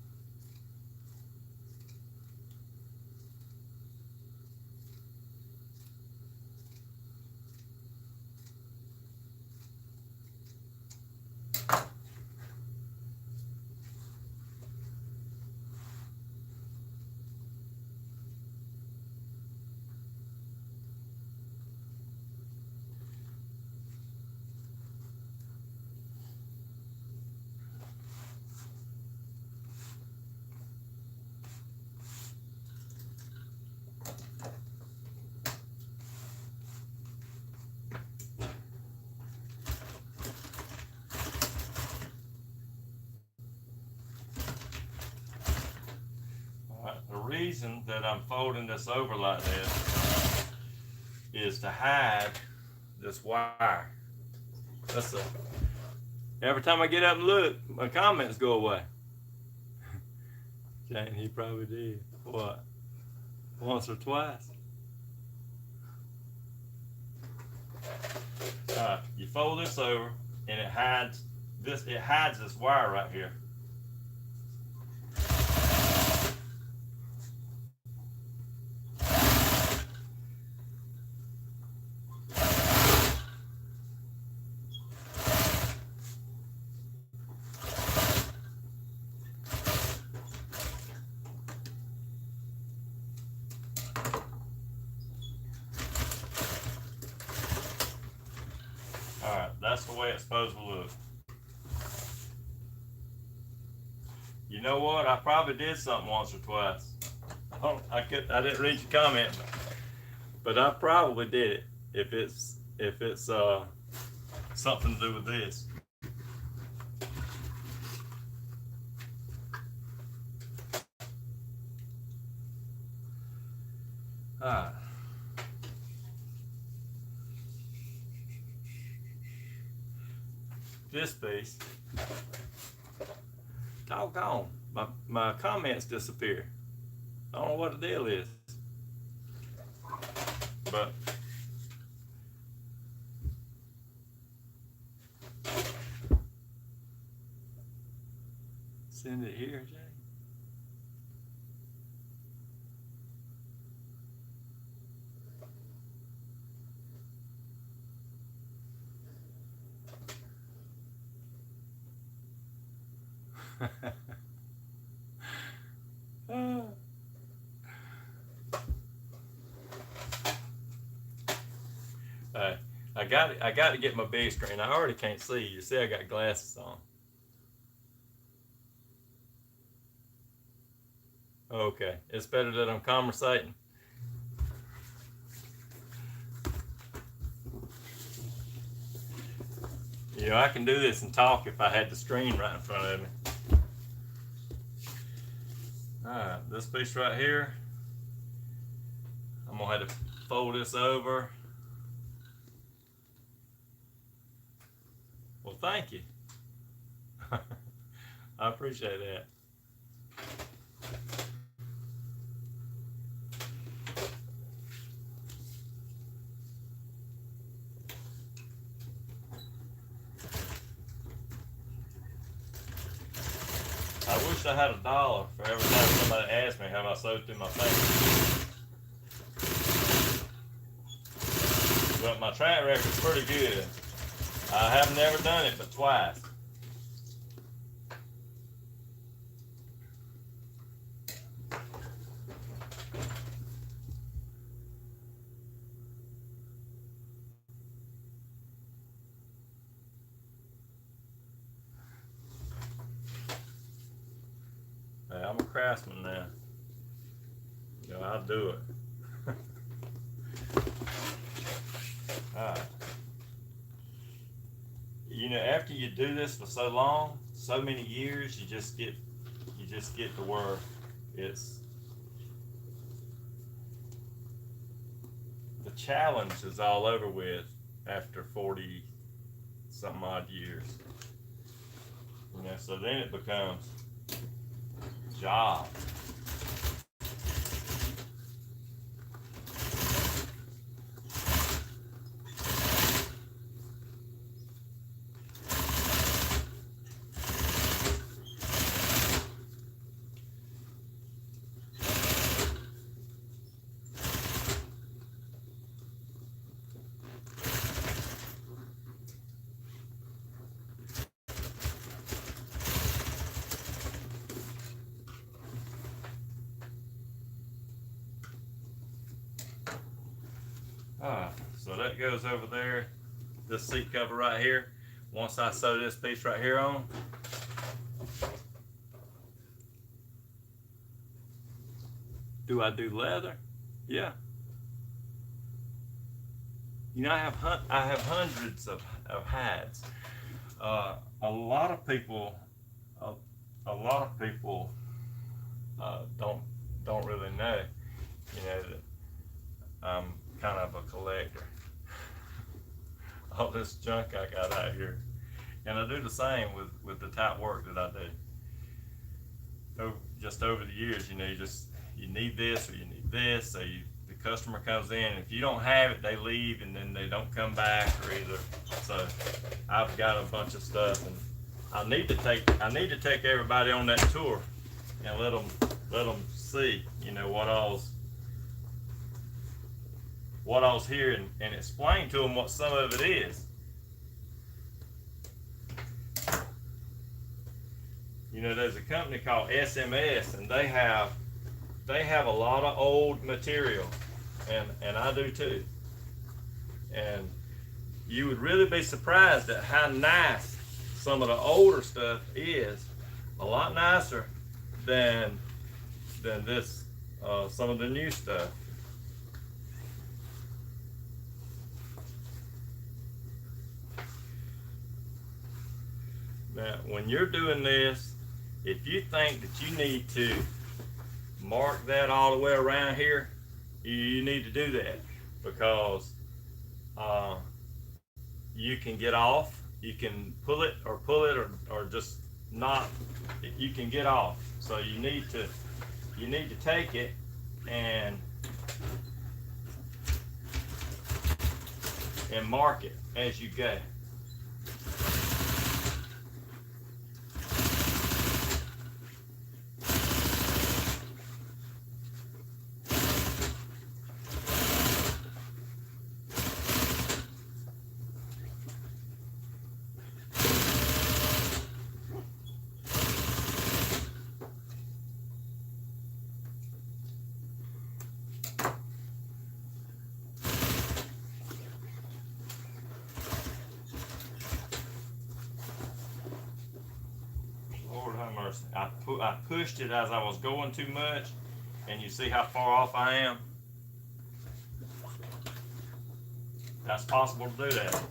The reason that I'm folding this over like this is to hide this wire. That's it. Every time I get up and look, my comments go away. Jane, he probably did. What? Once or twice? Alright, you fold this over and it hides this wire right here. Alright, that's the way it's supposed to look. You know what? I probably did something once or twice. I didn't read your comment, but I probably did it. If it's something to do with this. Alright. This piece, doggone, my comments disappear. I don't know what the deal is, but send it here, Jay. I got to get my big screen. I already can't see. You see, I got glasses on. Okay, it's better that I'm conversating. You know, I can do this and talk if I had the screen right in front of me. Alright, this piece right here, I'm going to have to fold this over. Well, thank you. I appreciate that. I wish I had $1 for every time somebody asked me how I sewed through my fingers. But my track record's pretty good. I have never done it but twice. craftsman now. You know, I'll do it. Alright. You know, after you do this for so long, so many years, you just get to where it's the challenge is all over with after 40 some odd years. You know, so then it becomes job. So that goes over there, this seat cover right here. Once I sew this piece right here on, do I do leather? Yeah. You know, I have hundreds of hides. A lot of people don't really know, you know, that I'm kind of a collector. All this junk I got out here, and I do the same with the type work that I do. Just over the years, you know, you need this or you need this, so the customer comes in, and if you don't have it, they leave, and then they don't come back or either. So I've got a bunch of stuff, and I need to take everybody on that tour and let them see, you know, what all's here, and explain to them what some of it is. You know, there's a company called SMS, and they have a lot of old material, and I do too. And you would really be surprised at how nice some of the older stuff is. A lot nicer than this some of the new stuff. Now, when you're doing this, if you think that you need to mark that all the way around here, you need to do that, because you can get off. You can pull it or just not. You can get off. So you need to take it and mark it as you go. I pushed it as I was going too much, and you see how far off I am? That's possible to do that.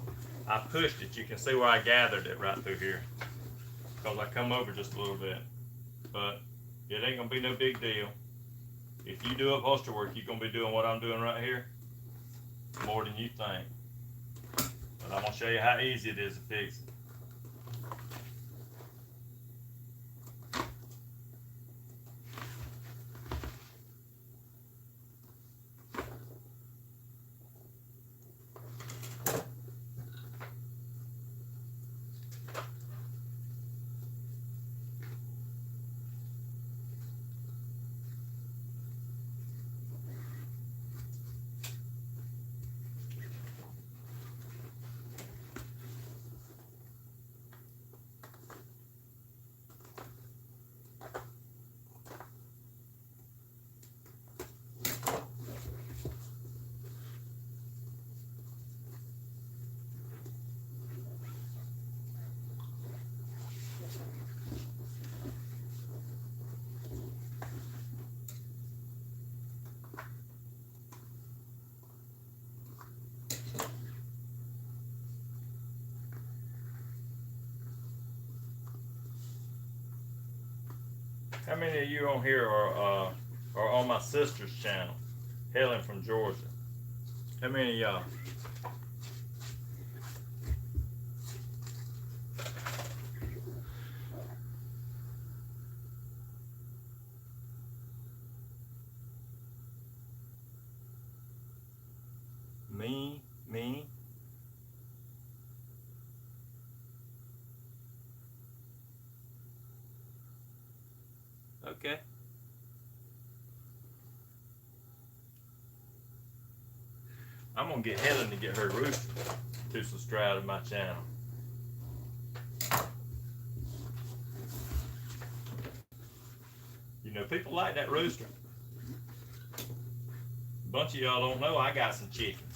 I pushed it. You can see where I gathered it right through here, because I come over just a little bit. But it ain't gonna be no big deal. If you do upholstery work, you're gonna be doing what I'm doing right here more than you think. But I'm gonna show you how easy it is to fix it. How many of you on here are on my sister's channel, Helen from Georgia? How many of y'all? Me. Okay. I'm gonna get Helen to get her rooster to subscribe to my channel. You know, people like that rooster. A bunch of y'all don't know I got some chickens.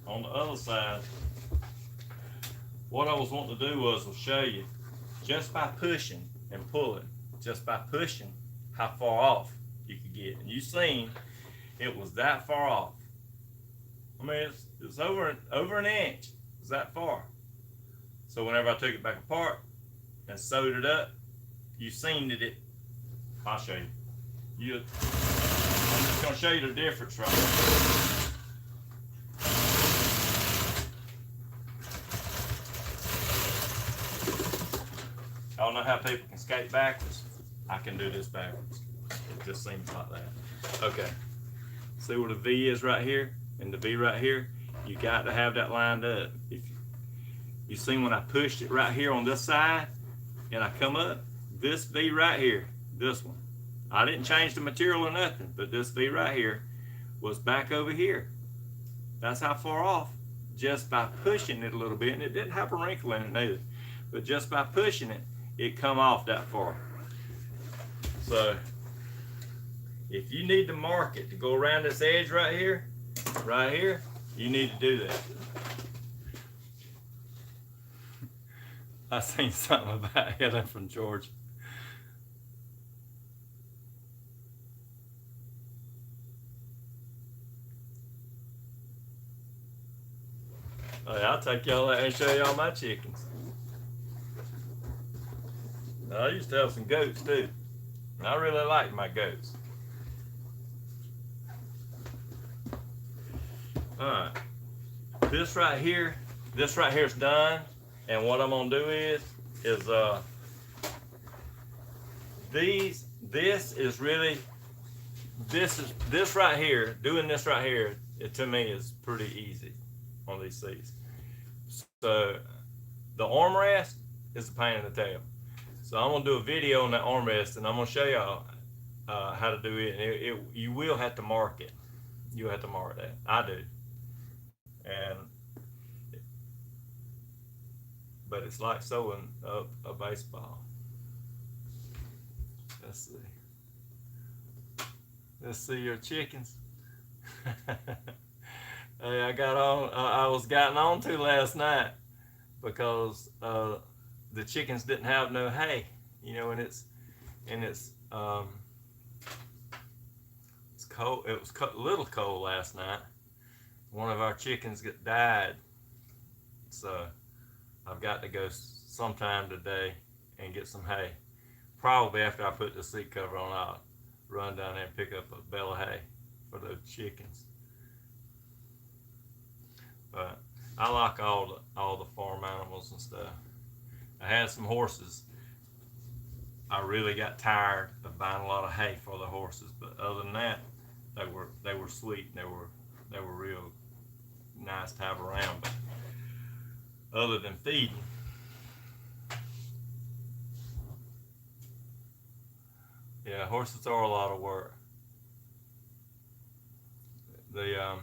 On the other side, what I was wanting to do was show you just by pushing and pulling, just by pushing how far off you could get. And you seen it was that far off. I mean, it's over an inch. It's that far. So whenever I took it back apart and sewed it up, you seen that I'll show you. I'm just gonna show you the difference right now. I don't know how people can skate backwards. I can do this backwards. It just seems like that. Okay. See where the V is right here and the V right here? You got to have that lined up. If you see when I pushed it right here on this side and I come up, this V right here, this one. I didn't change the material or nothing, but this V right here was back over here. That's how far off, just by pushing it a little bit, and it didn't have a wrinkle in it neither, but just by pushing it, it come off that far. So if you need to mark it to go around this edge right here, you need to do that. I seen something about Helen from Georgia. Hey, I'll take y'all out and show y'all my chickens. I used to have some goats too. I really like my goats. Alright. This right here is done. And what I'm gonna do is this right here, doing this right here, it to me is pretty easy on these seats. So the armrest is a pain in the tail. So I'm gonna do a video on that armrest, and I'm gonna show y'all how to do it. And you will have to mark it. You'll have to mark that. I do. But it's like sewing up a baseball. Let's see. Let's see your chickens. Hey, I was gotten on to last night because the chickens didn't have no hay, you know, and it's cold. It was a little cold last night. One of our chickens died, so I've got to go sometime today and get some hay. Probably after I put the seat cover on, I'll run down there and pick up a bale of hay for those chickens. But I like all the farm animals and stuff. I had some horses. I really got tired of buying a lot of hay for the horses, but other than that, they were sweet. They were real nice to have around. But other than feeding, yeah, horses are a lot of work. The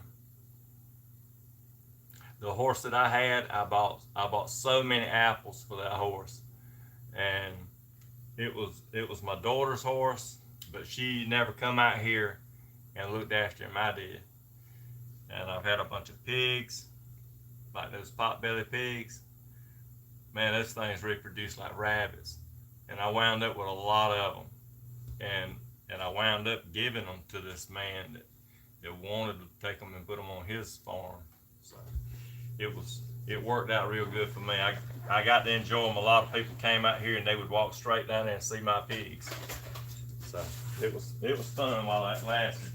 the horse that I had, I bought so many apples for that horse, and it was my daughter's horse, but she never come out here and looked after him. I did, and I've had a bunch of pigs, like those pot-belly pigs. Man, those things reproduce like rabbits, and I wound up with a lot of them, and I wound up giving them to this man that wanted to take them and put them on his farm. So it worked out real good for me. I got to enjoy them. A lot of people came out here and they would walk straight down there and see my pigs. So it was fun while that lasted.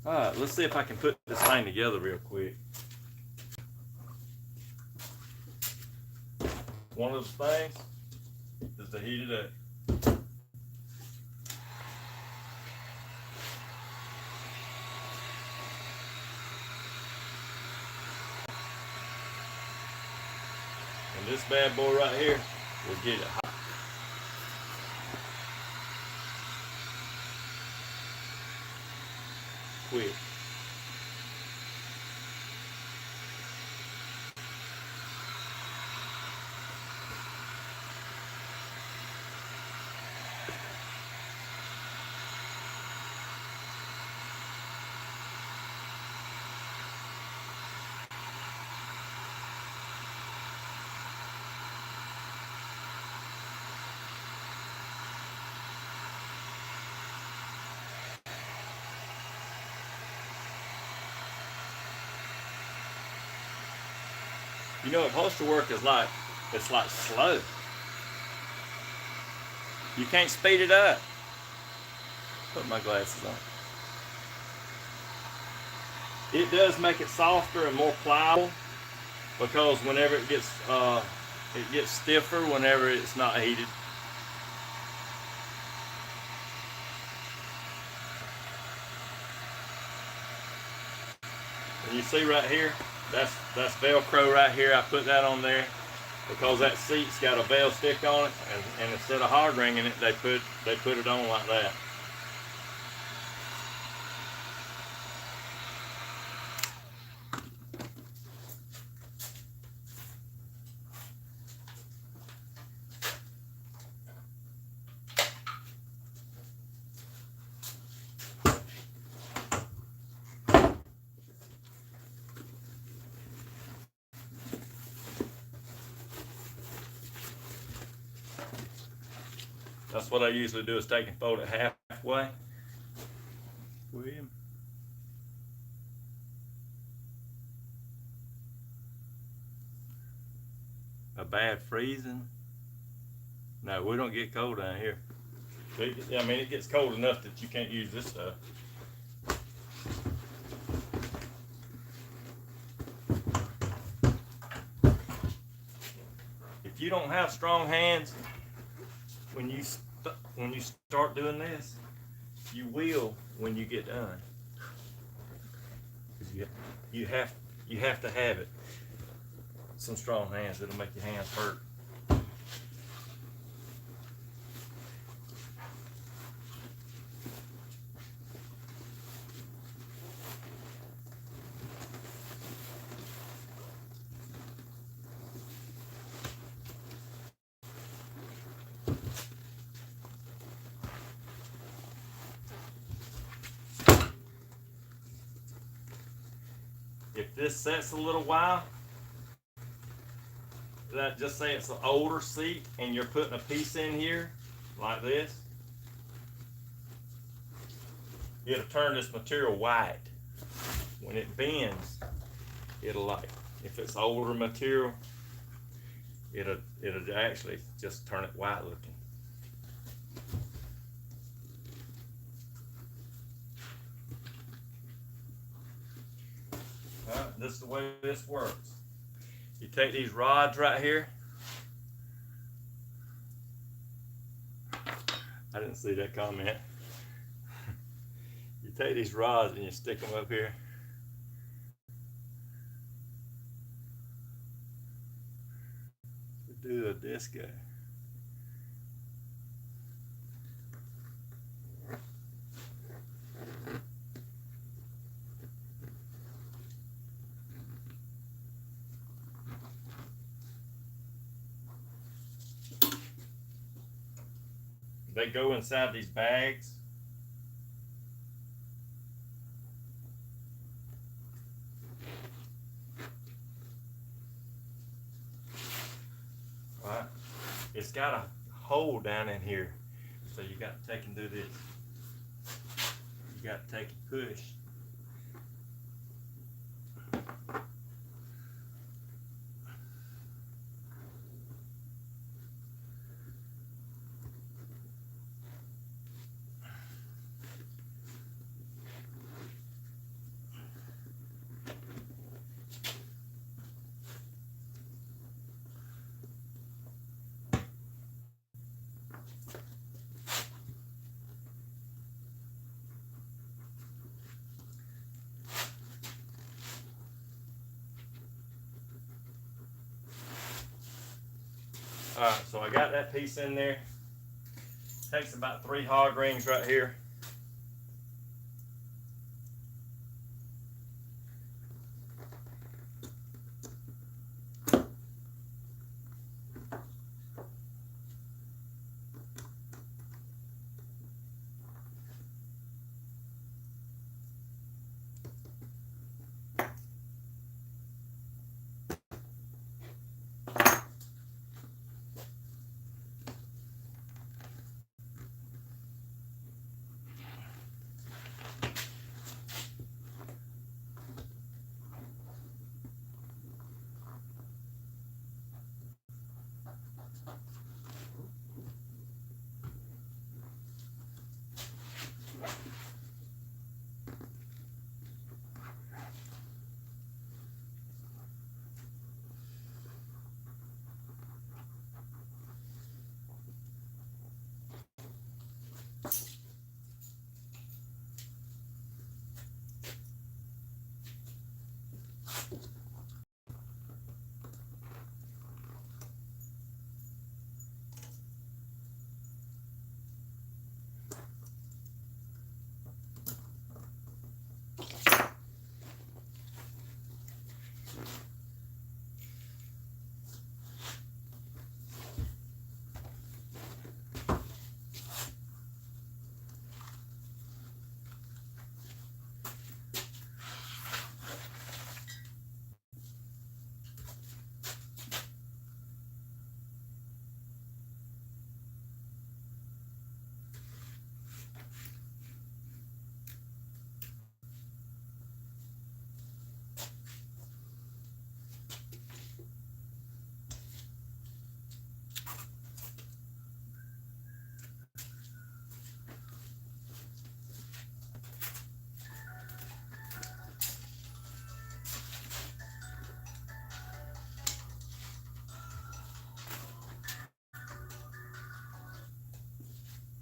All right, let's see if I can put this thing together real quick. One of the things is to heat it up. And this bad boy right here will get it hot. Quick. You know, upholster work is like, it's like slow. You can't speed it up. Put my glasses on. It does make it softer and more pliable because whenever it gets stiffer whenever it's not heated. And you see right here, that's Velcro right here. I put that on there because that seat's got a bell stick on it, and instead of hard ringing it, they put it on like that. That's what I usually do, is take and fold it halfway. William. A bad freezing? No, we don't get cold down here. I mean, it gets cold enough that you can't use this stuff. If you don't have strong hands, when you start doing this, you will when you get done. You have to have it. Some strong hands. It'll make your hands hurt. If this sets a little while, that just say it's an older seat and you're putting a piece in here like this, it'll turn this material white. When it bends, it'll If it's older material, it'll actually just turn it white looking. Alright, this is the way this works. You take these rods right here. I didn't see that comment. You take these rods and you stick them up here. To do a disco. They go inside these bags. Right. It's got a hole down in here. So you got to take and do this. You got to take and push. Alright, so I got that piece in there. Takes about 3 hog rings right here.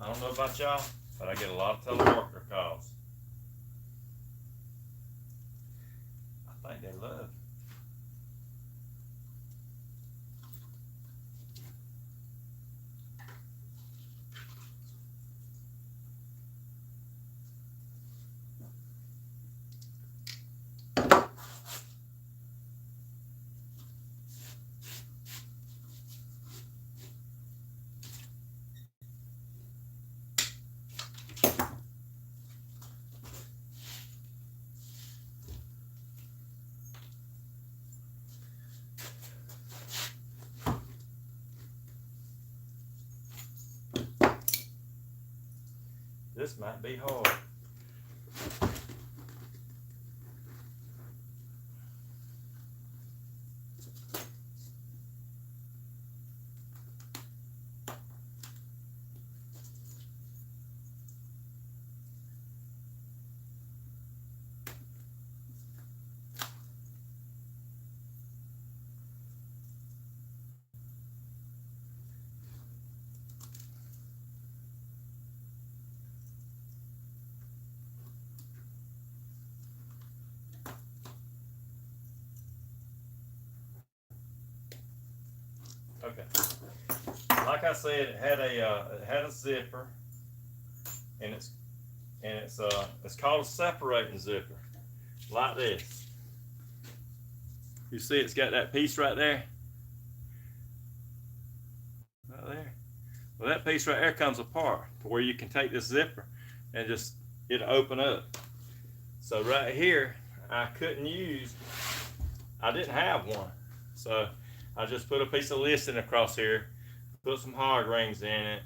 I don't know about y'all, but I get a lot of teleworker calls. I think they love. This might be hard. Okay. Like I said, it had a zipper, and it's called a separating zipper, like this. You see, it's got that piece right there, right there. Well, that piece right there comes apart to where you can take this zipper and just it'll open up. So right here, I didn't have one, so I just put a piece of listing across here, put some hog rings in it.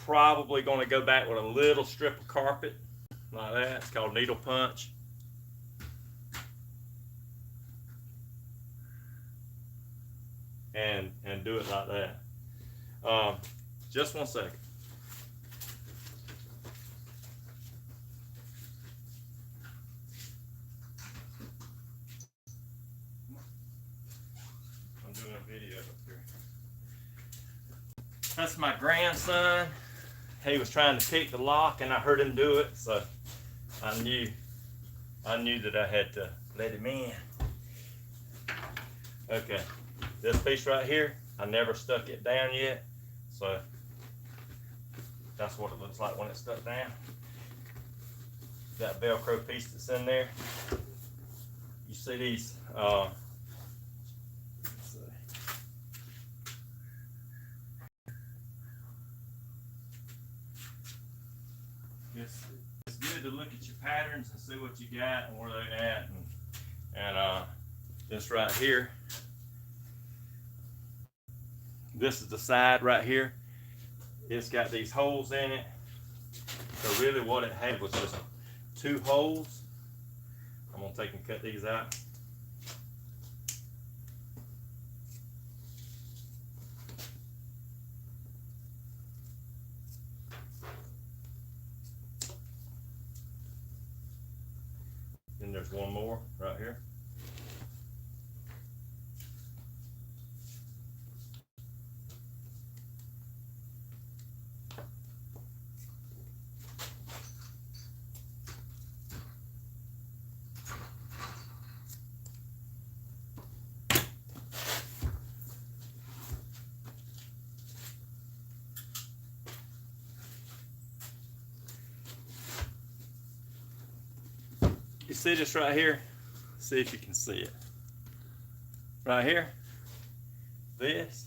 Probably going to go back with a little strip of carpet like that. It's called needle punch. And do it like that. Just 1 second. I'm doing a video up here. That's my grandson. He was trying to pick the lock and I heard him do it, so I knew that I had to let him in. Okay, this piece right here, I never stuck it down yet, so that's what it looks like when it's stuck down. That Velcro piece that's in there. You see these, let's see. It's good to look at your patterns and see what you got and where they're at. And this right here, this is the side right here. It's got these holes in it. So really what it had was just 2 holes. I'm gonna take and cut these out. Then there's one more right here. You see this right here? See if you can see it. Right here, this,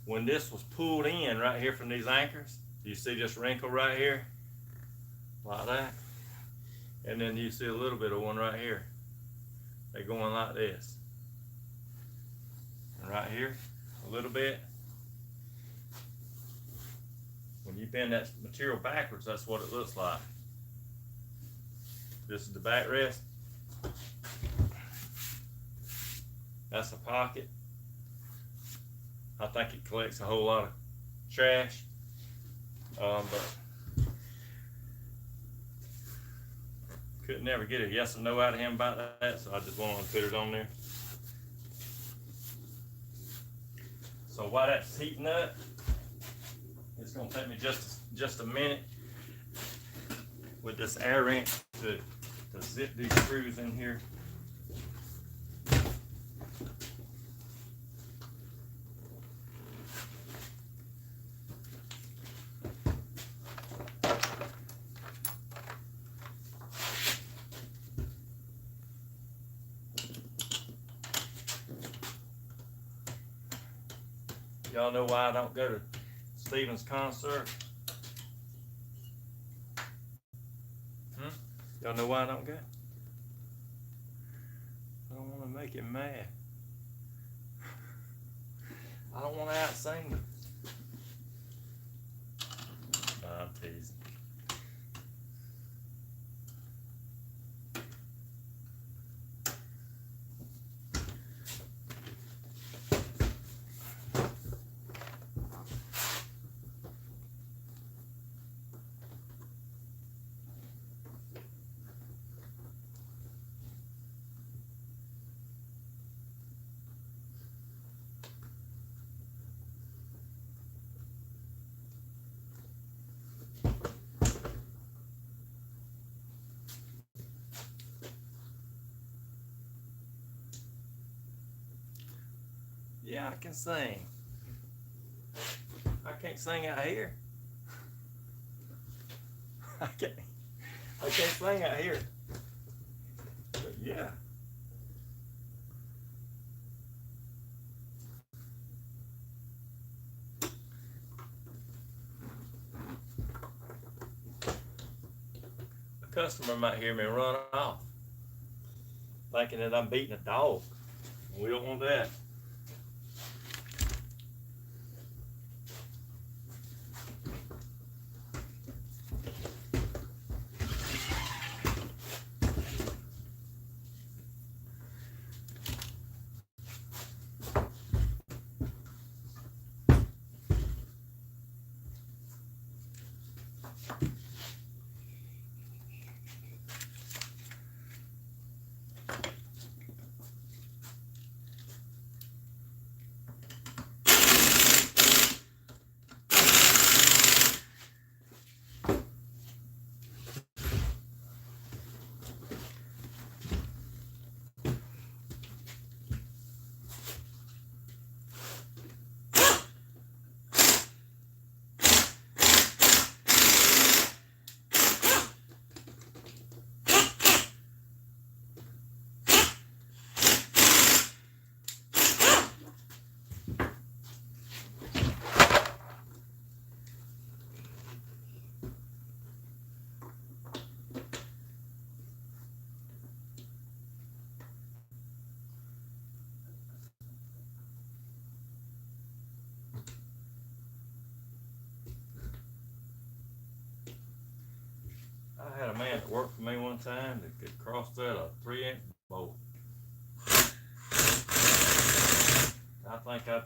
when this was pulled in right here from these anchors, you see this wrinkle right here? Like that. And then you see a little bit of one right here. They're going like this. And right here, a little bit. When you bend that material backwards, that's what it looks like. This is the backrest. That's a pocket. I think it collects a whole lot of trash. But couldn't never get a yes or no out of him about that, so I just wanted to put it on there. So while that's heating up, it's gonna take me just a minute with this air wrench to zip these screws in here. Y'all know why I don't go to Stevens concert? Y'all know why I don't go? I don't want to make him mad. I don't want to out-sing him. I'm teasing. Yeah, I can sing. I can't sing out here. I can't sing out here. But yeah. A customer might hear me run off, thinking that I'm beating a dog. We don't want that. I had a man that worked for me one time that could cross that a 3-inch bolt. I think I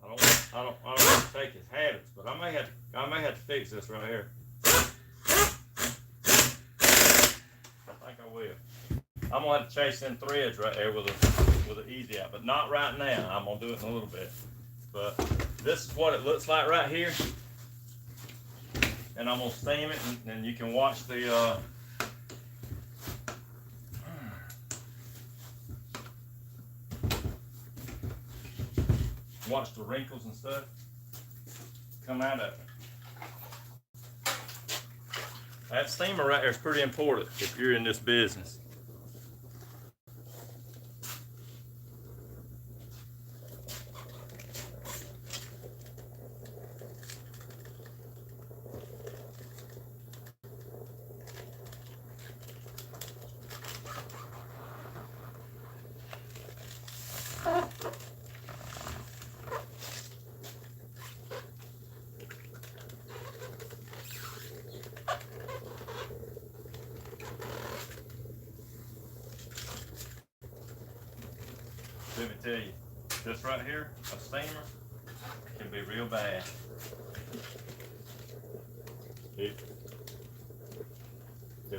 don't want to take his habits, but I may have to fix this right here. I think I will. I'm gonna have to chase them threads right there with an easy out, but not right now. I'm gonna do it in a little bit. But this is what it looks like right here. And I'm gonna steam it, and you can watch the watch the wrinkles and stuff come out of it. That steamer right there is pretty important if you're in this business. Let me tell you, this right here, a steamer, can be real bad. If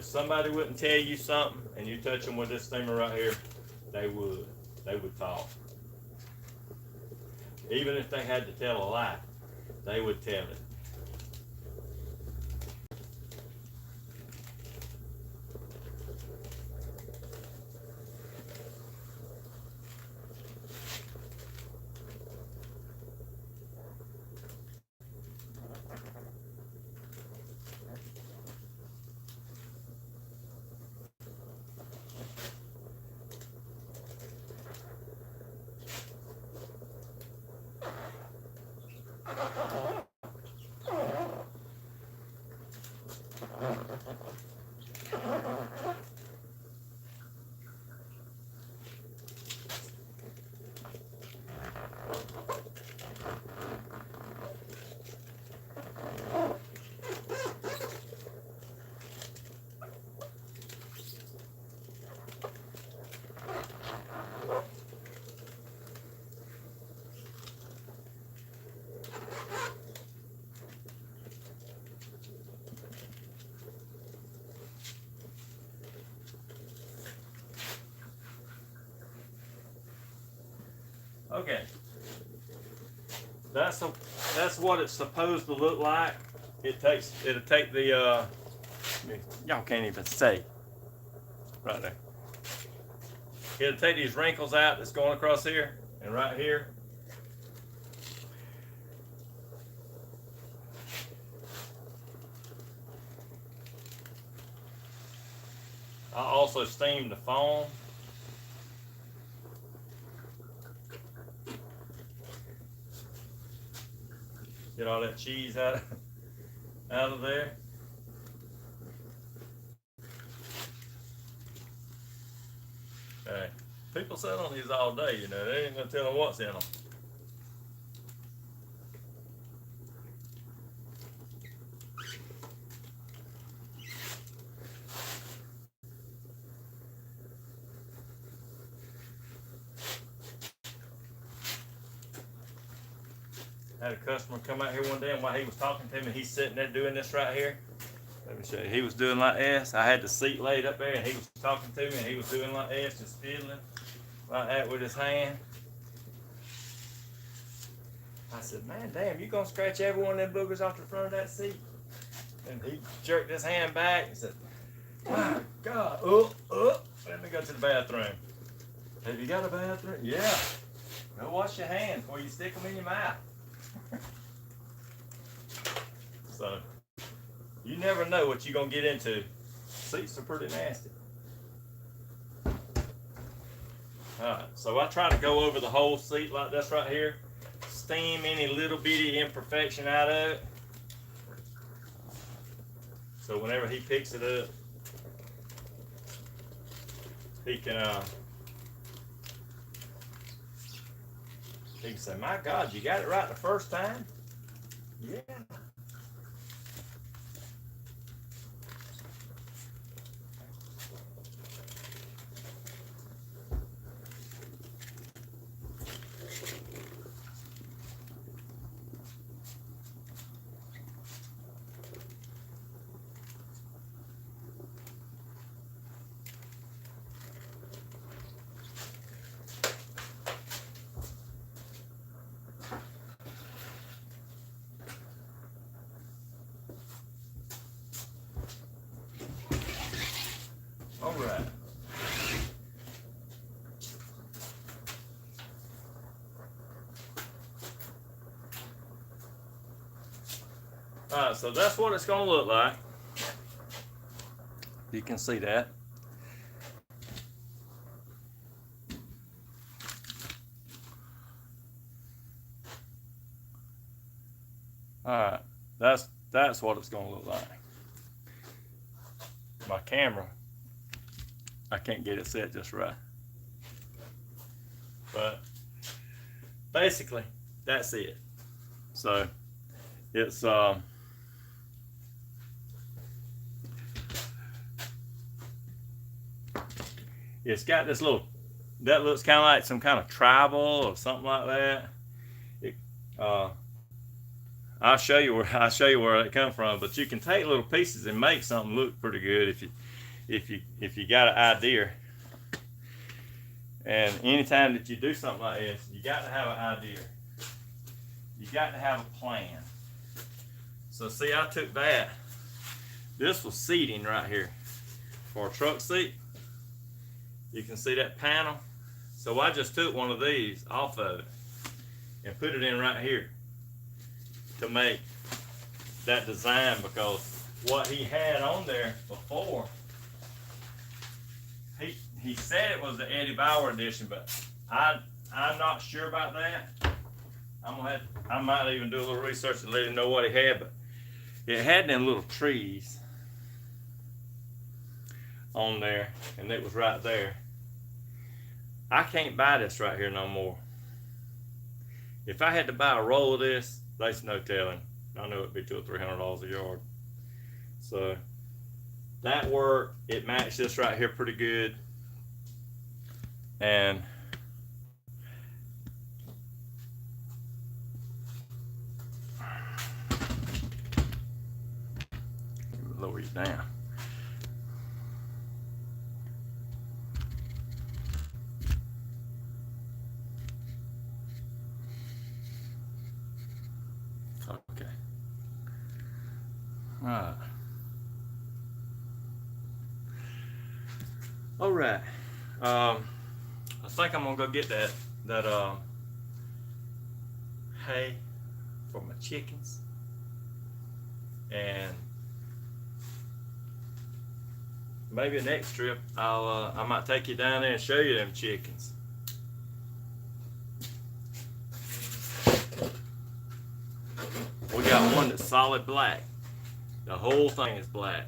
somebody wouldn't tell you something and you touch them with this steamer right here, they would talk. Even if they had to tell a lie, they would tell it. Okay, that's what it's supposed to look like. It'll take the y'all can't even say right there. it'll take these wrinkles out that's going across here and right here. I also steam the foam. Get all that cheese out of there. Okay. People sit on these all day, you know. They ain't gonna tell them what's in them. I had a customer come out here one day, and while he was talking to me, he's sitting there doing this right here. Let me show you. He was doing like this. I had the seat laid up there, and he was talking to me, and he was doing like this, just fiddling like that with his hand. I said, man, damn, you gonna scratch every one of them boogers off the front of that seat? And he jerked his hand back and said, my God, let me go to the bathroom. Have you got a bathroom? Yeah. Go wash your hands before you stick them in your mouth. So, you never know what you're going to get into. Seats are pretty nasty. Alright, so I try to go over the whole seat like this right here. Steam any little bitty imperfection out of it. So whenever he picks it up, he can say, my God, you got it right the first time? Yeah. All right. All right, so that's what it's going to look like. You can see that. All right, that's what it's going to look like. My camera, I can't get it set just right. But basically, that's it. So it's it's got this little, that looks kind of like some kind of tribal or something like that. I'll show you where it come from, but you can take little pieces and make something look pretty good if you got an idea. And anytime that you do something like this, you got to have an idea. You got to have a plan. So see, I took that. This was seating right here for a truck seat. You can see that panel. So I just took one of these off of it and put it in right here to make that design, because what he had on there before, he said it was the Eddie Bauer edition, but I'm not sure about that. I might even do a little research and let him know what he had, but it had them little trees on there, and it was right there. I can't buy this right here no more. If I had to buy a roll of this, there's no telling. I know it'd be $200 or $300 a yard. So that worked. It matched this right here pretty good. And lower you down. Okay. All right. I think I'm gonna go get that hay for my chickens, and maybe next trip I might take you down there and show you them chickens. We got one that's solid black. The whole thing is black.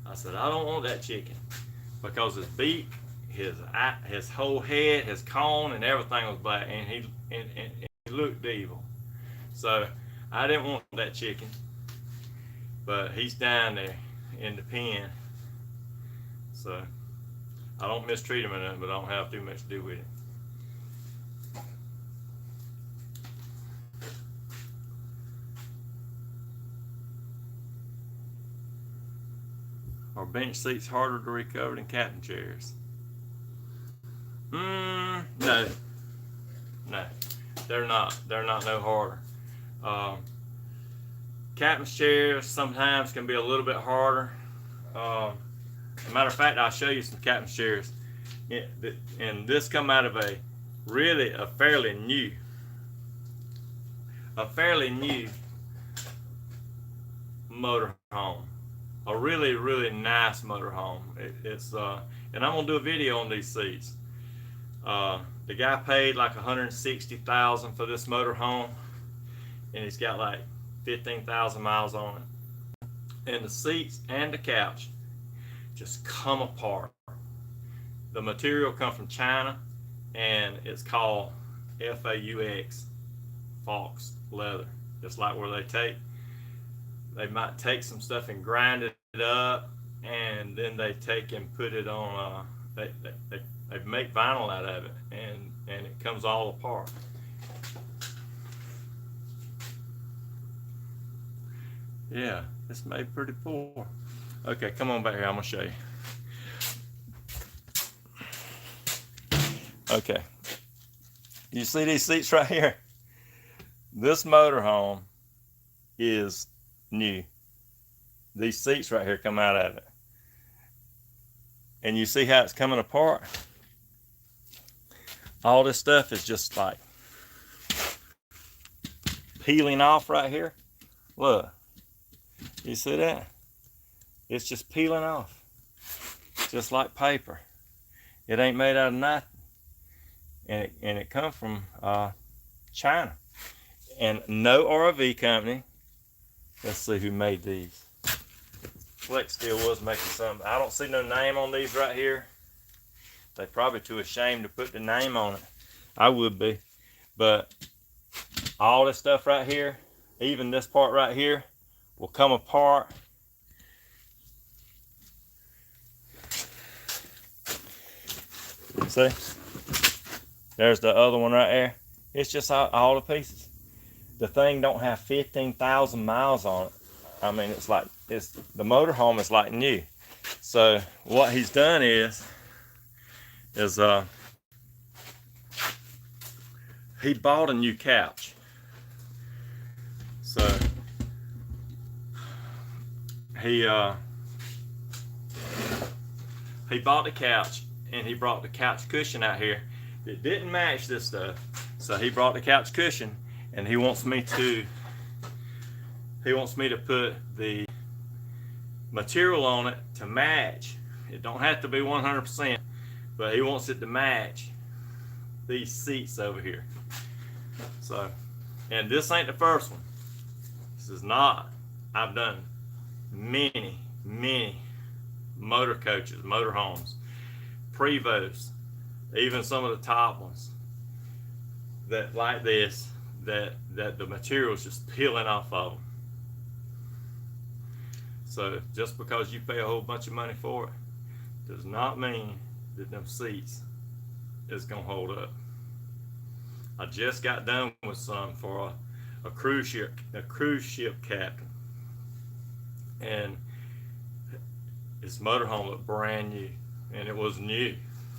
I said, I don't want that chicken because his beak, his whole head, his cone, and everything was black, and he looked evil. So I didn't want that chicken, but he's down there in the pen. So I don't mistreat him or nothing, but I don't have too much to do with it. Are bench seats harder to recover than captain chairs? No, they're not. They're not no harder. Captain's chairs sometimes can be a little bit harder. Matter of fact, I'll show you some captain's chairs, and this come out of a fairly new motorhome. A really nice motorhome. It's and I'm gonna do a video on these seats. The guy paid like $160,000 for this motorhome, and he's got like 15,000 miles on it. And the seats and the couch just come apart. The material comes from China, and it's called FAUX, Fox leather. Just like where they might take some stuff and grind it up, and then they take and put it on. They make vinyl out of it, and it comes all apart. Yeah, it's made pretty poor. Okay, come on back here. I'm gonna show you. Okay, you see these seats right here? This motorhome is new. These seats right here come out of it, and you see how it's coming apart. All this stuff is just like peeling off right here. Look, you see that? It's just peeling off, just like paper. It ain't made out of nothing, and it come from China, and no RV company. Let's see who made these. Flex Steel was making some. I don't see no name on these right here. They probably too ashamed to put the name on it. I would be, but all this stuff right here, even this part right here, will come apart. See? There's the other one right there. It's just all the pieces. The thing don't have 15,000 miles on it. I mean, the motorhome is like new. So what he's done is he bought a new couch. So he bought the couch, and he brought the couch cushion out here that didn't match this stuff. So he brought the couch cushion, and he wants me to put the material on it to match. It don't have to be 100%, but he wants it to match these seats over here. So, and this ain't the first one. This is not. I've done many motor coaches, motor homes, Prevos, even some of the top ones that like this, that the material's just peeling off of them. So just because you pay a whole bunch of money for it does not mean that them seats is gonna hold up. I just got done with some for a cruise ship captain, and his motorhome looked brand new, and it was new,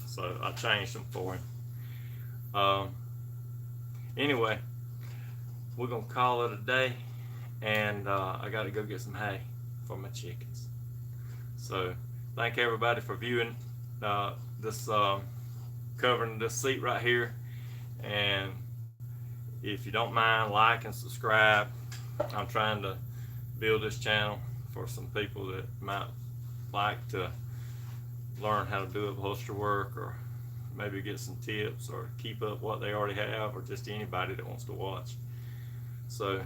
so I changed them for him. Anyway, we're gonna call it a day, and I gotta go get some hay for my chickens. So thank everybody for viewing this covering this seat right here. And if you don't mind, like and subscribe. I'm trying to build this channel for some people that might like to learn how to do upholstery work, or maybe get some tips, or keep up what they already have, or just anybody that wants to watch. So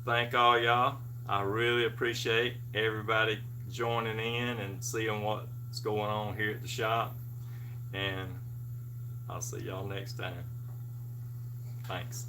thank all y'all. I really appreciate everybody joining in and seeing what's going on here at the shop, and I'll see y'all next time. Thanks.